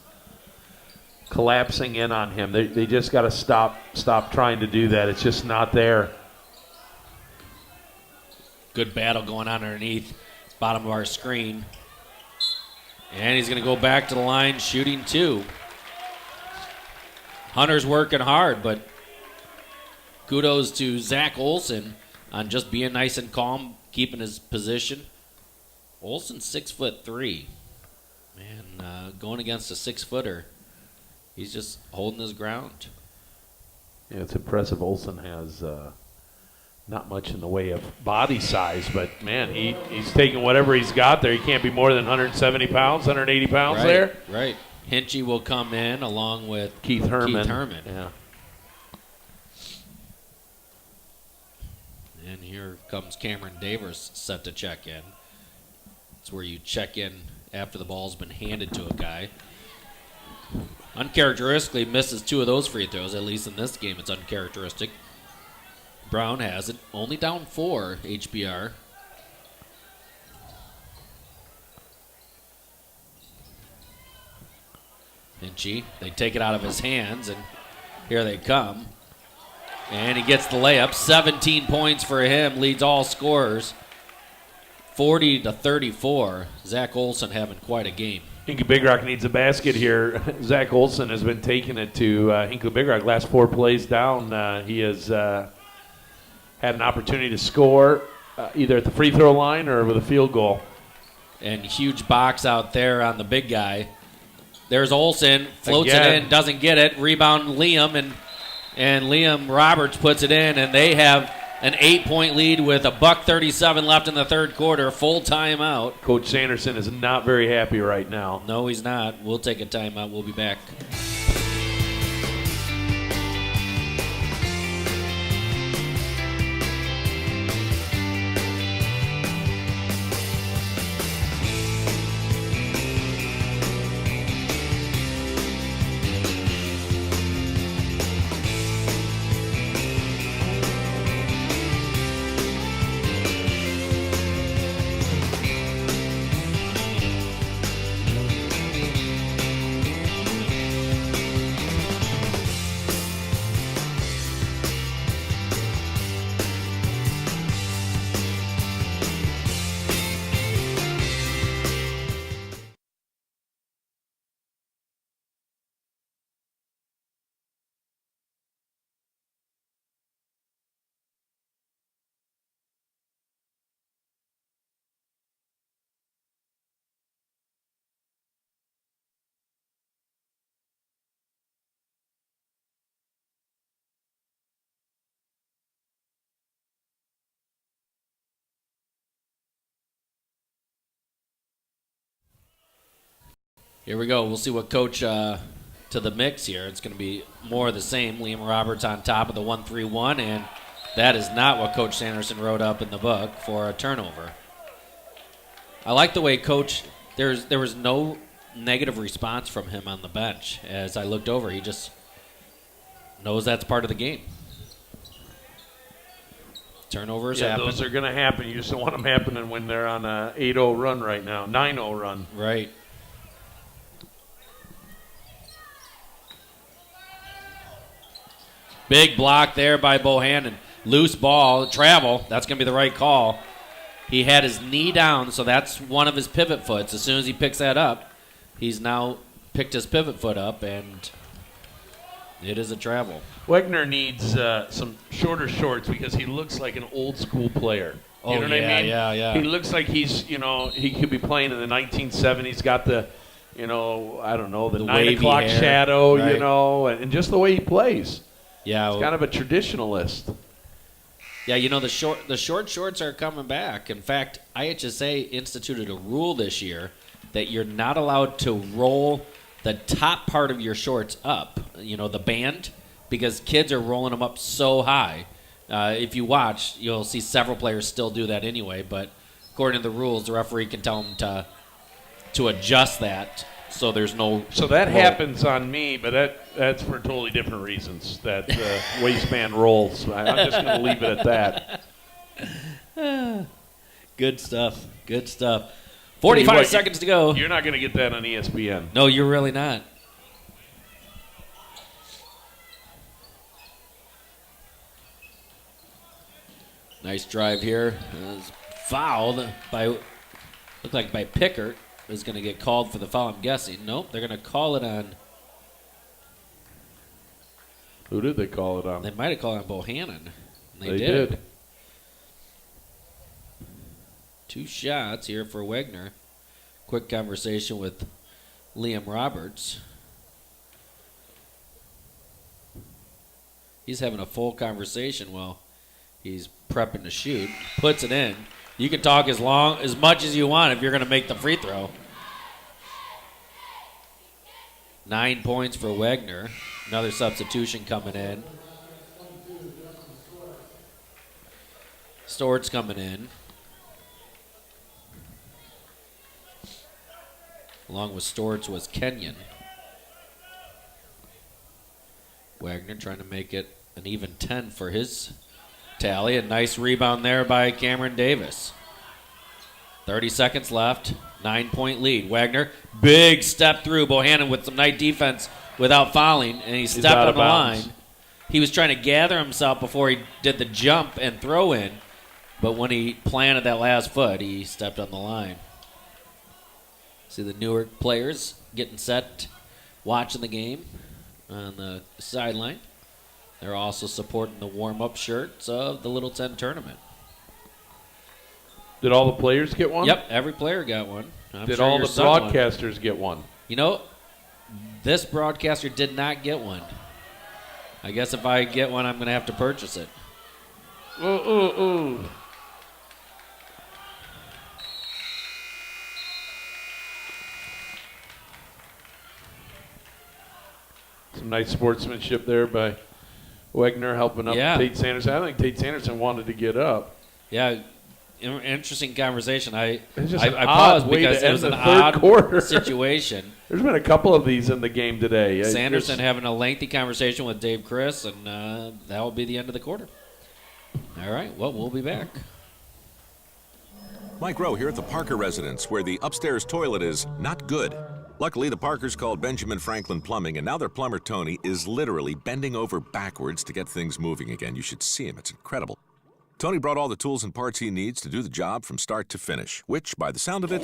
collapsing in on him. They just got to stop trying to do that. It's just not there. good battle going on underneath bottom of our screen. And he's going to go back to the line shooting 2. Hunter's working hard, but kudos to Zach Olson on just being nice and calm, keeping his position. Olson's 6'3". Man, going against a 6-footer, he's just holding his ground. Yeah, it's impressive. Olson has not much in the way of body size, but, man, he's taking whatever he's got there. He can't be more than 170 pounds, 180 pounds there. Right. Hinchy will come in along with Keith Herman. Yeah. And here comes Cameron Davers set to check in. It's where you check in after the ball's been handed to a guy. Uncharacteristically misses 2 of those free throws. At least in this game, it's uncharacteristic. Brown has it. Only down 4, HBR. Hinchy, they take it out of his hands, and here they come. And he gets the layup. 17 points for him, leads all scorers. 40-34. Zach Olson having quite a game. Hinkley Big Rock needs a basket here. Zach Olson has been taking it to Hinkley Big Rock. Last 4 plays down, he has had an opportunity to score either at the free throw line or with a field goal. And huge box out there on the big guy. There's Olson, floats Again. it in, doesn't get it. Rebound Liam, and Liam Roberts puts it in, and they have an 8-point lead with $1:37 left in the third quarter. Full timeout. Coach Sanderson is not very happy right now. No, he's not. We'll take a timeout. We'll be back. Here we go. We'll see what Coach to the mix here. It's going to be more of the same. Liam Roberts on top of the 1-3-1, and that is not what Coach Sanderson wrote up in the book for a turnover. I like the way Coach, there was no negative response from him on the bench. As I looked over, he just knows that's part of the game. Turnovers happen. Those are going to happen. You just don't want them happening when they're on a 8-0 run right now, 9-0 run. Right. Big block there by Bohannon. Loose ball, travel. That's going to be the right call. He had his knee down, so that's one of his pivot foots. As soon as he picks that up, he's now picked his pivot foot up, and it is a travel. Wegner needs some shorter shorts because he looks like an old school player. Oh, you know what I mean? Yeah. He looks like he's, he could be playing in the 1970s. Got the, I don't know, the 9 wavy o'clock hair, shadow, right. And just the way he plays. Yeah, He's kind of a traditionalist. Yeah, the short shorts are coming back. In fact, IHSA instituted a rule this year that you're not allowed to roll the top part of your shorts up, the band, because kids are rolling them up so high. If you watch, you'll see several players still do that anyway, but according to the rules, the referee can tell them to adjust that so there's no... So that happens on me, but that's for totally different reasons, that waistband rolls. I'm just going to leave it at that. Good stuff. 45 seconds to go. You're not going to get that on ESPN. No, you're really not. Nice drive here. Fouled by, looked like by Pickert. Is going to get called for the foul, I'm guessing. Nope, they're going to call it on Who did they call it on? They might have called on Bohannon. They did. 2 shots here for Wegner. Quick conversation with Liam Roberts. He's having a full conversation while he's prepping to shoot. Puts it in. You can talk as much as you want if you're going to make the free throw. 9 points for Wegner. Another substitution coming in. Stort's coming in. Along with Stortz was Kenyon. Wagner trying to make it an even 10 for his tally. A nice rebound there by Cameron Davis. 30 seconds left. 9-point lead. Wagner, big step through. Bohannon with some nice defense without fouling, and he stepped on the line. He was trying to gather himself before he did the jump and throw in, but when he planted that last foot, he stepped on the line. See the Newark players getting set, watching the game on the sideline. They're also supporting the warm-up shirts of the Little 10 tournament. Did all the players get one? Yep, every player got one. Did all the broadcasters get one? You know, this broadcaster did not get one. I guess if I get one, I'm going to have to purchase it. Some nice sportsmanship there by Wegner helping up Tate Sanderson. I think Tate Sanderson wanted to get up. Yeah, interesting conversation. I paused because it was an odd situation. There's been a couple of these in the game today. Sanderson having a lengthy conversation with Dave Chris, and that will be the end of the quarter. All right, well, we'll be back. Mike Rowe here at the Parker residence, where the upstairs toilet is not good. Luckily, the Parkers called Benjamin Franklin Plumbing, and now their plumber, Tony, is literally bending over backwards to get things moving again. You should see him. It's incredible. Tony brought all the tools and parts he needs to do the job from start to finish, which, by the sound of it,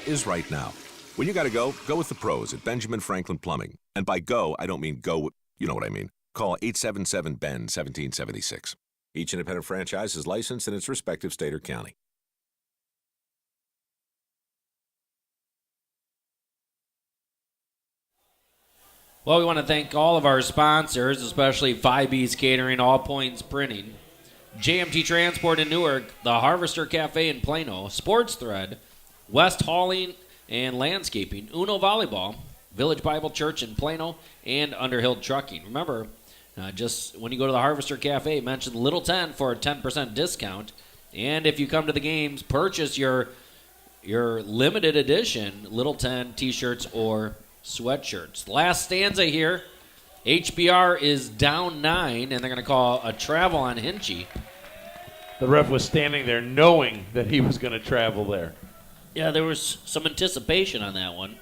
is right now. When you gotta go with the pros at Benjamin Franklin Plumbing. And by go, I don't mean go, you know what I mean. Call 877-BEN-1776. Each independent franchise is licensed in its respective state or county. Well, we want to thank all of our sponsors, especially 5B's Catering, All Points Printing, JMT Transport in Newark, the Harvester Cafe in Plano, Sports Thread, West Hauling and Landscaping, Uno Volleyball, Village Bible Church in Plano, and Underhill Trucking. Remember, just when you go to the Harvester Cafe, mention Little 10 for a 10% discount. And if you come to the games, purchase your limited edition Little 10 t-shirts or sweatshirts. Last stanza here. HBR is down 9, and they're going to call a travel on Hinchy. The ref was standing there knowing that he was going to travel there. Yeah, there was some anticipation on that one.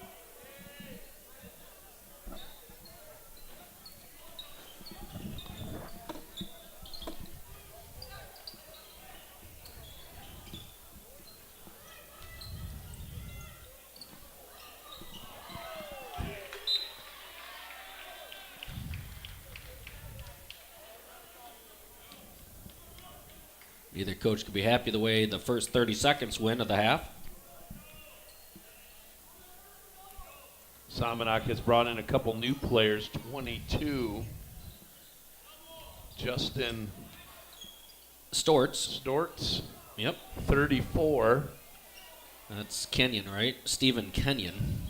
Either coach could be happy the way the first 30 seconds went of the half. Somonauk has brought in a couple new players, 22. Justin Stortz. Yep. 34. That's Kenyon, right? Stephen Kenyon.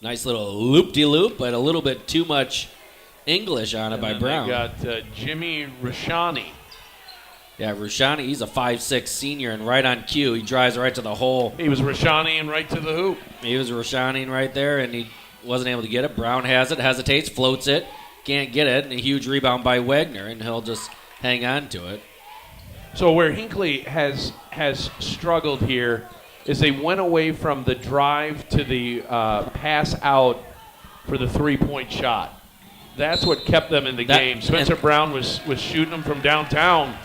Nice little loop-de-loop, but a little bit too much English on it by Brown. They got Jimmy Rashani. Yeah, Rushani, he's a 5'6 senior, and right on cue, he drives right to the hole. He was Rashani and right to the hoop. He was Rushani right there, and he wasn't able to get it. Brown has it, hesitates, floats it, can't get it, and a huge rebound by Wegner, and he'll just hang on to it. So where Hinckley has struggled here is they went away from the drive to the pass out for the three-point shot. That's what kept them in the game. Spencer Brown was shooting them from downtown.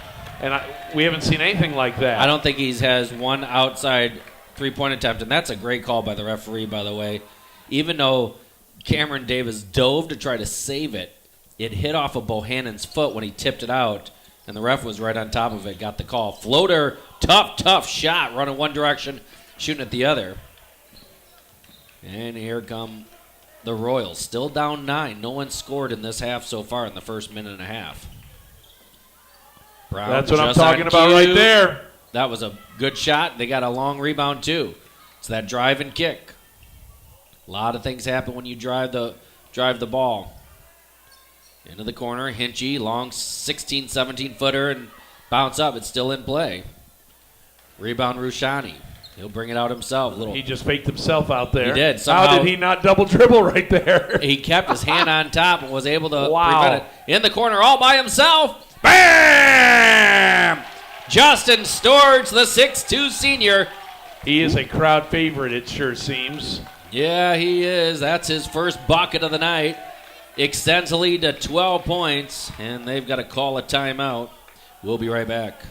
And we haven't seen anything like that. I don't think he has one outside three-point attempt, and that's a great call by the referee, by the way. Even though Cameron Davis dove to try to save it, It hit off of Bohannon's foot when he tipped it out, and the ref was right on top of it, got the call. Floater, tough shot, running one direction, shooting at the other. And here come the Royals, still down 9. No one scored in this half so far in the first minute and a half. Brown, that's what I'm just talking on about cue. right there. That was a good shot. They got a long rebound, too. It's that drive and kick. A lot of things happen when you drive the ball. Into the corner, Hinchy, long 16, 17-footer, and bounce up. It's still in play. Rebound, Rushani. He'll bring it out himself. He just faked himself out there. He did. How did he not double dribble right there? He kept his hand on top and was able to Wow. prevent it. In the corner all by himself. Bam! Justin Storch, the 6'2 senior. He is a crowd favorite, it sure seems. Yeah, he is. That's his first bucket of the night. Extends the lead to 12 points, and they've got to call a timeout. We'll be right back.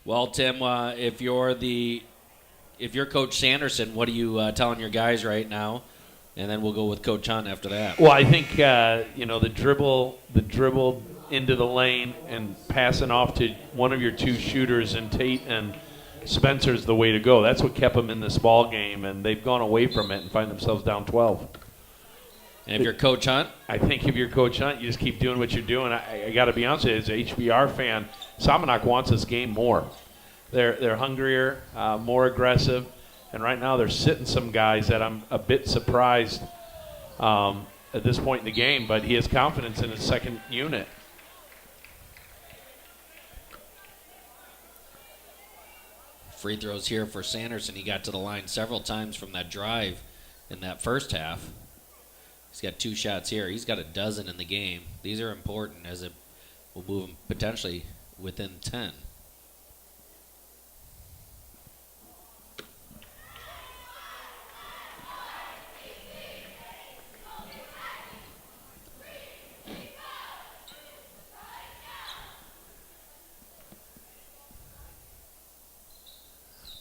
Well, Tim, if you're Coach Sanderson, what are you telling your guys right now? And then we'll go with Coach Hunt after that. Well, I think the dribble into the lane and passing off to one of your two shooters, and Tate and Spencer's the way to go. That's what kept them in this ball game, and they've gone away from it and find themselves down 12. And if you're Coach Hunt? I think if you're Coach Hunt, you just keep doing what you're doing. I got to be honest with you, as an HBR fan, Somonauk wants this game more. They're hungrier, more aggressive, and right now they're sitting some guys that I'm a bit surprised at this point in the game, but he has confidence in his second unit. Free throws here for Sanderson. He got to the line several times from that drive in that first half. He's got 2 shots here. He's got a dozen in the game. These are important as it will move him potentially within 10.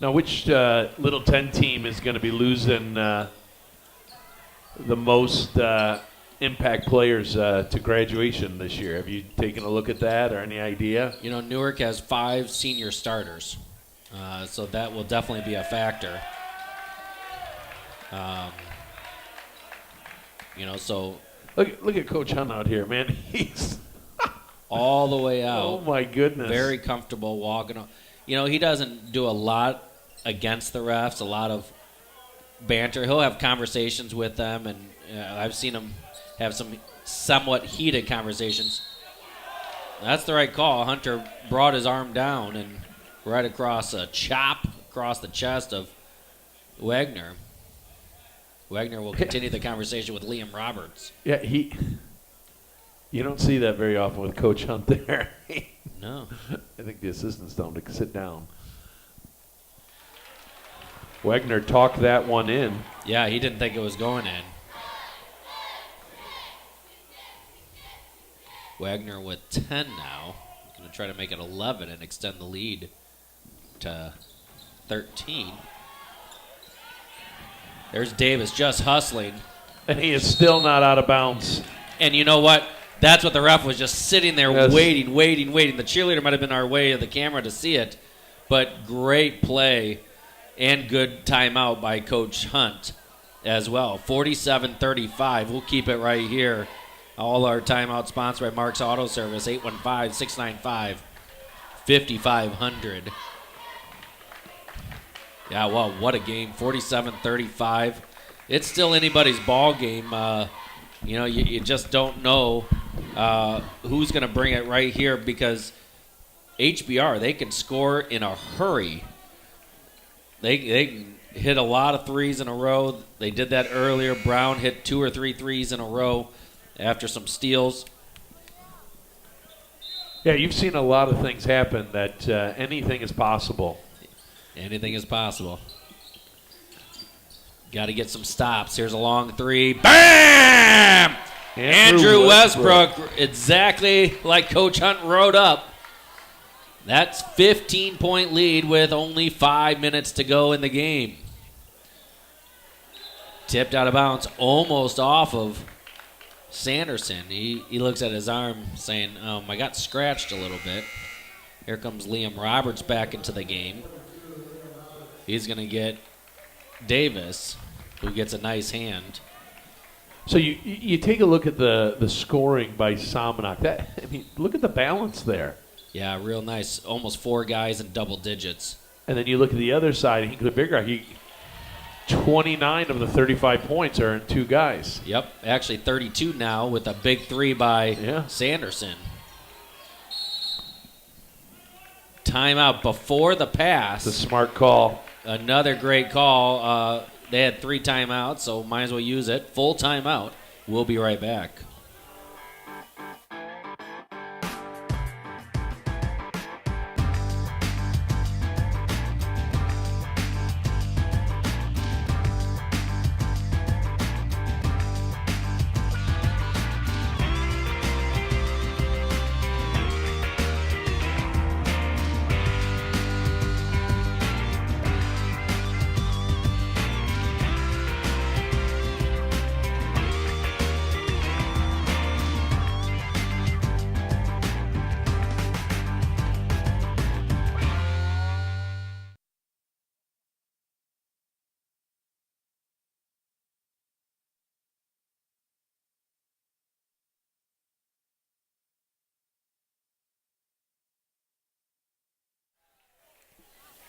Now, which Little 10 team is going to be losing the most impact players to graduation this year? Have you taken a look at that or any idea? You know, Newark has 5 senior starters, so that will definitely be a factor. So Look at Coach Hunt out here, man. He's all the way out. Oh, my goodness. Very comfortable walking. He doesn't do a lot against the refs, a lot of banter. He'll have conversations with them, and I've seen him have some somewhat heated conversations. That's the right call. Hunter brought his arm down and right across a chop across the chest of Wagner. Wagner will continue the conversation with Liam Roberts. Yeah, you don't see that very often with Coach Hunt there. No. I think the assistant's telling him to sit down. Wagner talked that one in. Yeah, he didn't think it was going in. Wagner with 10 now. Going to try to make it 11 and extend the lead to 13. There's Davis just hustling. And he is still not out of bounds. And you know what? That's what the ref was just sitting there Yes. waiting. The cheerleader might have been our way of the camera to see it. But great play and good timeout by Coach Hunt as well. 47-35. We'll keep it right here. All our timeout sponsored by Mark's Auto Service, 815-695-5500. Yeah, well, what a game. 47-35. It's still anybody's ball game. You just don't know who's going to bring it right here because HBR, they can score in a hurry. They can hit a lot of threes in a row. They did that earlier. Brown hit 2 or 3 threes in a row after some steals. Yeah, you've seen a lot of things happen that anything is possible. Anything is possible. Got to get some stops. Here's a long 3. Bam! Andrew Westbrook, exactly like Coach Hunt wrote up. That's 15-point lead with only 5 minutes to go in the game. Tipped out of bounds, almost off of Sanderson. He looks at his arm saying, I got scratched a little bit. Here comes Liam Roberts back into the game. He's going to get Davis, who gets a nice hand. So you take a look at the scoring by Somonauk. Look at the balance there. Yeah, real nice. Almost 4 guys in double digits. And then you look at the other side, he could bigger. 29 of the 35 points are in 2 guys. Yep, actually 32 now with a big 3 by Sanderson. Timeout before the pass. It's a smart call. Another great call. They had 3 timeouts, so might as well use it. Full timeout. We'll be right back.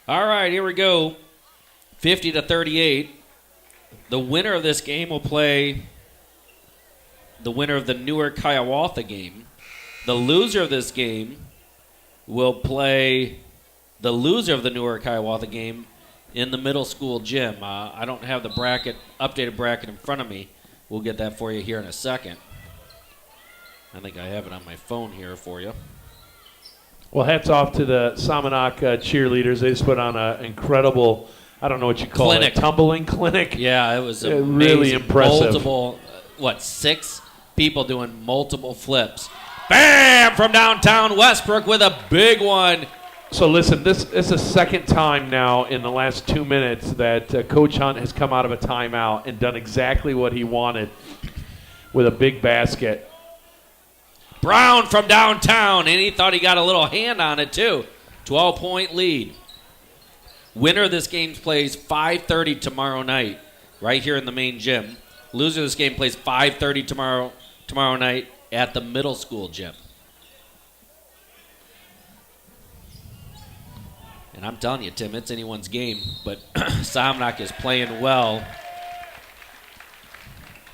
All right, here we go. 50-38. The winner of this game will play the winner of the Newark-Hiawatha game. The loser of this game will play the loser of the Newark-Hiawatha game in the middle school gym. I don't have the updated bracket in front of me. We'll get that for you here in a second. I think I have it on my phone here for you. Well, hats off to the Somonauk cheerleaders. They just put on an incredible, I don't know what you call it, tumbling clinic. Yeah, it was amazing. Really impressive. Multiple, 6 people doing multiple flips. Bam! From downtown Westbrook with a big one. So listen, this is the second time now in the last 2 minutes that Coach Hunt has come out of a timeout and done exactly what he wanted with a big basket. Brown from downtown, and he thought he got a little hand on it too. 12-point lead. Winner of this game plays 5:30 tomorrow night, right here in the main gym. Loser of this game plays 5:30 tomorrow night at the middle school gym. And I'm telling you, Tim, it's anyone's game, but Somonauk is playing well.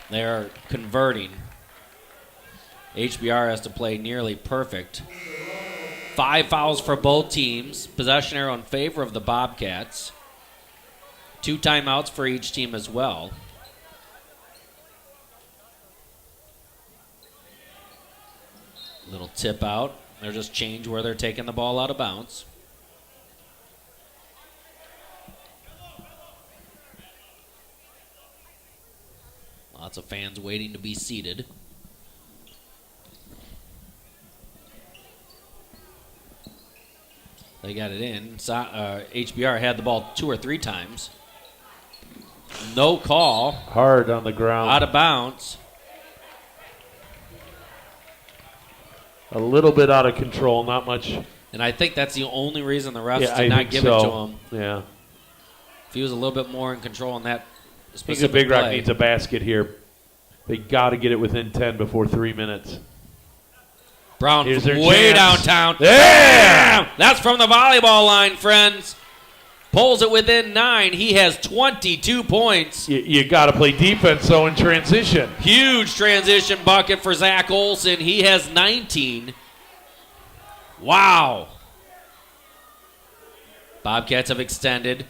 They're converting. HBR has to play nearly perfect. 5 fouls for both teams. Possession arrow in favor of the Bobcats. 2 timeouts for each team as well. Little tip out. They'll just change where they're taking the ball out of bounds. Lots of fans waiting to be seated. They got it in. HBR had the ball 2 or 3 times. No call. Hard on the ground. Out of bounds. A little bit out of control, not much. And I think that's the only reason the refs did not give it to him. Yeah. If he was a little bit more in control on that I think specific the Big Rock play. needs a basket here. They got to get it within 10 before 3 minutes. Brown Here's from their way chance. downtown. Yeah! Bam! That's from the volleyball line, friends. Pulls it within 9. He has 22 points. You got to play defense, though, in transition. Huge transition bucket for Zach Olson. He has 19. Wow. Bobcats have extended.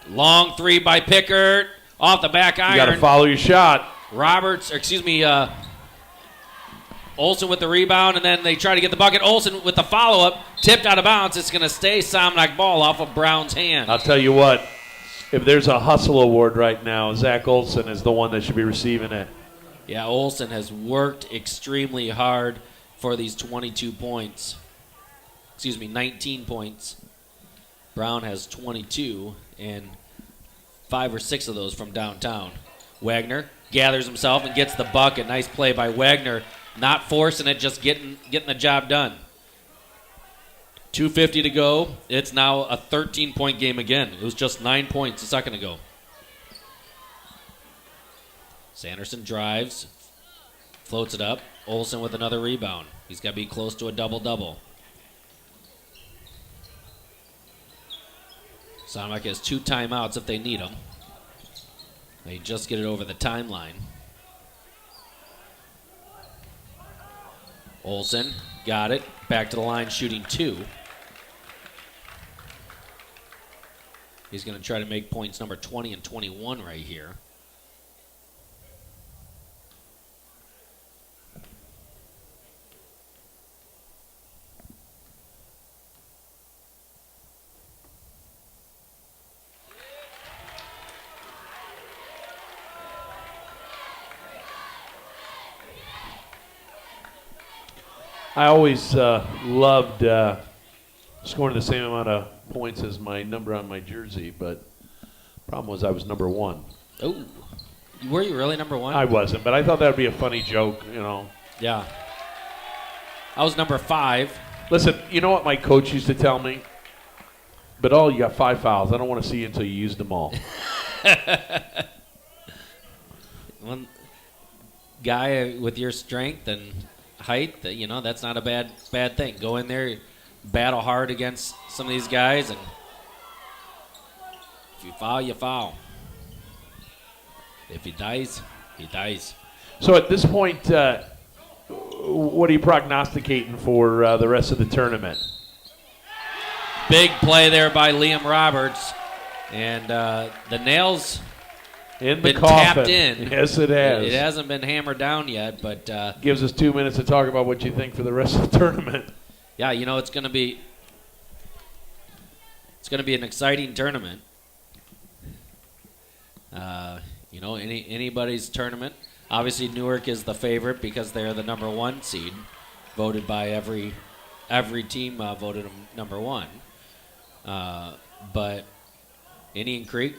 Long three by Pickert. Off the back iron. You got to follow your shot. Olson with the rebound, and then they try to get the bucket. Olson with the follow-up, tipped out of bounds. It's going to stay Somonauk ball off of Brown's hand. I'll tell you what, if there's a hustle award right now, Zach Olson is the one that should be receiving it. Yeah, Olson has worked extremely hard for these 22 points. 19 points. Brown has 22, and 5 or 6 of those from downtown. Wagner gathers himself and gets the bucket. Nice play by Wagner. Not forcing it, just getting the job done. 2:50 to go. It's now a 13-point game again. It was just 9 points a second ago. Sanderson drives, floats it up. Olson with another rebound. He's got to be close to a double-double. Somonauk has 2 timeouts if they need them. They just get it over the timeline. Olson got it. Back to the line, shooting 2. He's going to try to make points number 20 and 21 right here. I always loved scoring the same amount of points as my number on my jersey, but the problem was I was number 1. Oh, were you really number 1? I wasn't, but I thought that would be a funny joke, Yeah. I was number 5. Listen, you know what my coach used to tell me? But you got 5 fouls. I don't want to see you until you used them all. One guy with your strength and height, that's not a bad thing. Go in there, battle hard against some of these guys, and if you foul, you foul. If he dies, he dies. So at this point, what are you prognosticating for the rest of the tournament? Big play there by Liam Roberts, and the nails In the been coffin. tapped in. Yes, it has. It hasn't been hammered down yet, but Gives us 2 minutes to talk about what you think for the rest of the tournament. yeah, it's going to be an exciting tournament. Anybody's tournament. Obviously, Newark is the favorite because they're the number 1 seed, voted by every team voted them number 1. But Indian Creek.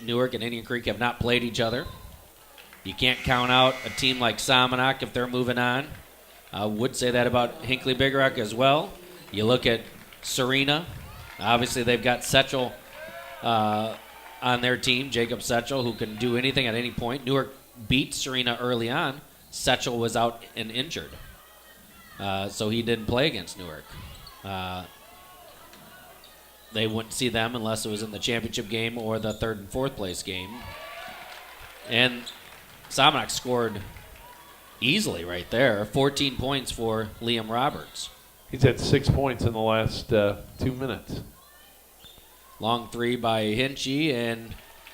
Newark and Indian Creek have not played each other. You can't count out a team like Somonauk if they're moving on. I would say that about Hinckley Big Rock as well. You look at Serena. Obviously, they've got Setchell on their team, Jacob Setchell, who can do anything at any point. Newark beat Serena early on. Setchell was out and injured, so he didn't play against Newark. They wouldn't see them unless it was in the championship game or the 3rd and 4th place game. And Somonauk scored easily right there. 14 points for Liam Roberts. He's had 6 points in the last 2 minutes. Long three by Hinchy, and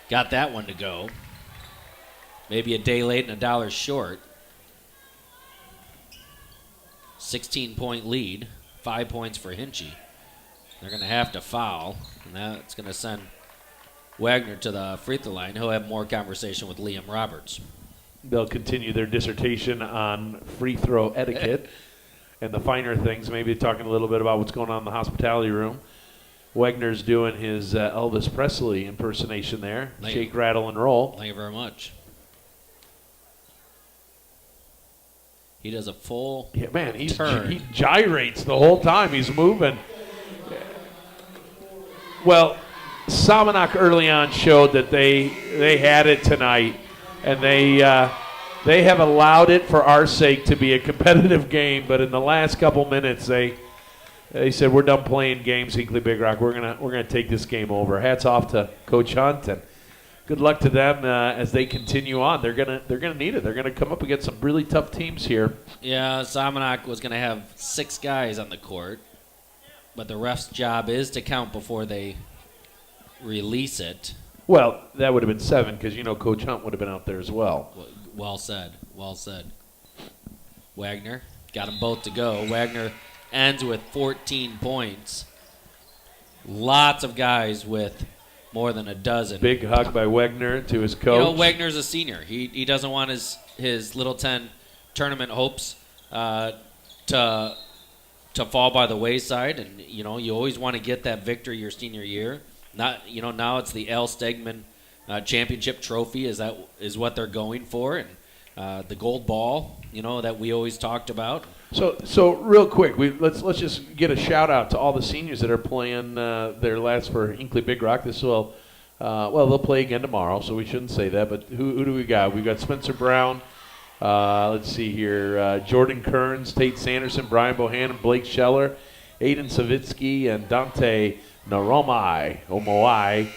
got that one to go. Maybe a day late and $1 short. 16-point lead. 5 points for Hinchy. They're going to have to foul, and that's going to send Wagner to the free throw line. He'll have more conversation with Liam Roberts. They'll continue their dissertation on free throw etiquette and the finer things, maybe talking a little bit about what's going on in the hospitality room. Wagner's doing his Elvis Presley impersonation there. Shake, rattle, and roll. Thank you very much. He does a full turn. He gyrates the whole time. He's moving. Well, Somonauk early on showed that they had it tonight, and they have allowed it for our sake to be a competitive game. But in the last couple minutes, they They said, we're done playing games, Hinkley Big Rock. We're gonna take this game over. Hats off to Coach Hunt, and good luck to them as they continue on. They're gonna need it. They're gonna come up against some really tough teams here. Yeah, Somonauk was going to have 6 guys on the court, but the ref's job is to count before they release it. Well, that would have been 7 because Coach Hunt would have been out there as well. Well said. Well said. Wagner got them both to go. Wagner ends with 14 points. Lots of guys with more than a dozen. Big hug by Wagner to his coach. Wagner's a senior. He doesn't want his Little 10 tournament hopes to fall by the wayside, and you always want to get that victory your senior year. Now it's the Al Stegman championship trophy is what they're going for, and the gold ball that we always talked about. So real quick, let's just get a shout out to all the seniors that are playing their last for Hinkley Big Rock. This will they'll play again tomorrow, so we shouldn't say that. But who do we got? We've got Spencer Brown. Let's see here. Jordan Kearns, Tate Sanderson, Brian Bohannon, Blake Scheller, Aiden Savitsky, and Dante Omoai.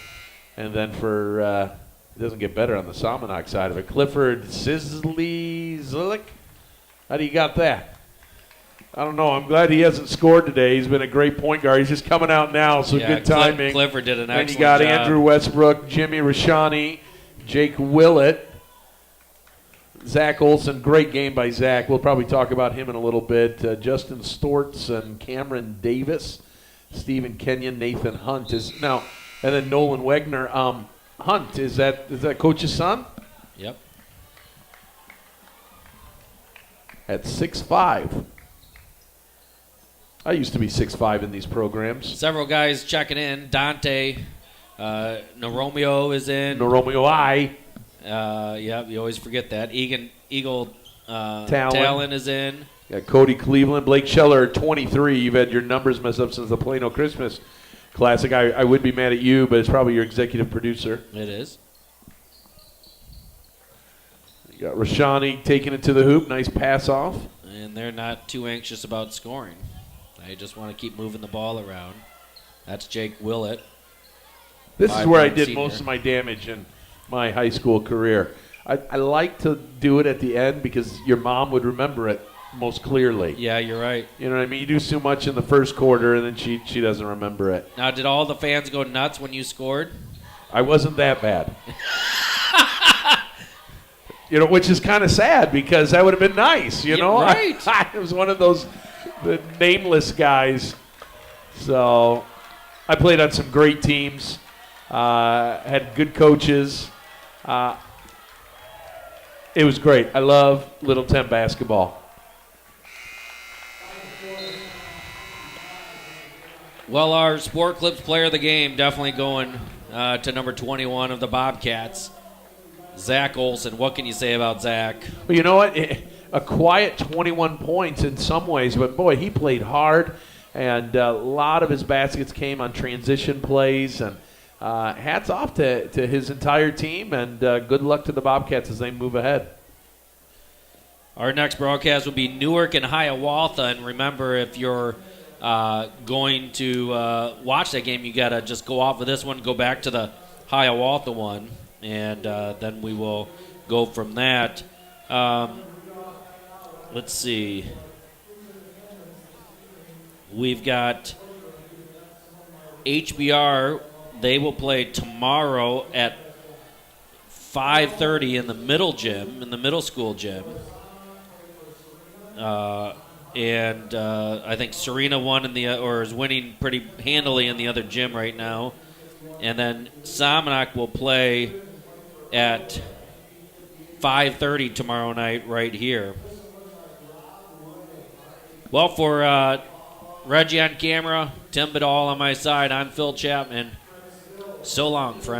And then for, it doesn't get better on the Somonauk side of it, Clifford Zilik. How do you got that? I don't know. I'm glad he hasn't scored today. He's been a great point guard. He's just coming out now, so good timing. Clifford did an excellent job. And you got job. Andrew Westbrook, Jimmy Rashani, Jake Willett, Zach Olson. Great game by Zach. We'll probably talk about him in a little bit. Justin Stortz and Cameron Davis, Stephen Kenyon, Nathan Hunt is now, and then Nolan Wagner. Hunt, is that Coach's son? Yep. At 6'5". I used to be 6'5" in these programs. Several guys checking in. Dante Naromeo is in. Naromeo You always forget that. Eagle Talon is in. Yeah, Cody Cleveland, Blake Scheller, 23. You've had your numbers messed up since the Plano Christmas Classic. I would be mad at you, but it's probably your executive producer. It is. You got Rashani taking it to the hoop. Nice pass off. And they're not too anxious about scoring. They just want to keep moving the ball around. That's Jake Willett. This is where I did senior. most of my damage in my high school career. I like to do it at the end because your mom would remember it most clearly. Yeah, you're right. You know what I mean? You do so much in the first quarter, and then she doesn't remember it. Now, did all the fans go nuts when you scored? I wasn't that bad. Which is kind of sad because that would have been nice, Right. I was one of those the nameless guys. So I played on some great teams, had good coaches. It was great. I love Little 10 basketball. Well, our Sport Clips player of the game definitely going to number 21 of the Bobcats, Zach Olson. What can you say about Zach? Well, you know what? A quiet 21 points in some ways, but, boy, he played hard, and a lot of his baskets came on transition plays. And hats off to his entire team, and good luck to the Bobcats as they move ahead. Our next broadcast will be Newark and Hiawatha, and remember, if you're going to watch that game, you got to just go off of this one, go back to the Hiawatha one, and then we will go from that. Let's see. We've got HBR. They will play tomorrow at 5:30 in the middle gym, in the middle school gym. And I think Serena won is winning pretty handily in the other gym right now. And then Somonauk will play at 5:30 tomorrow night right here. Well, for Reggie on camera, Tim Badal on my side, I'm Phil Chapman. So long, friends.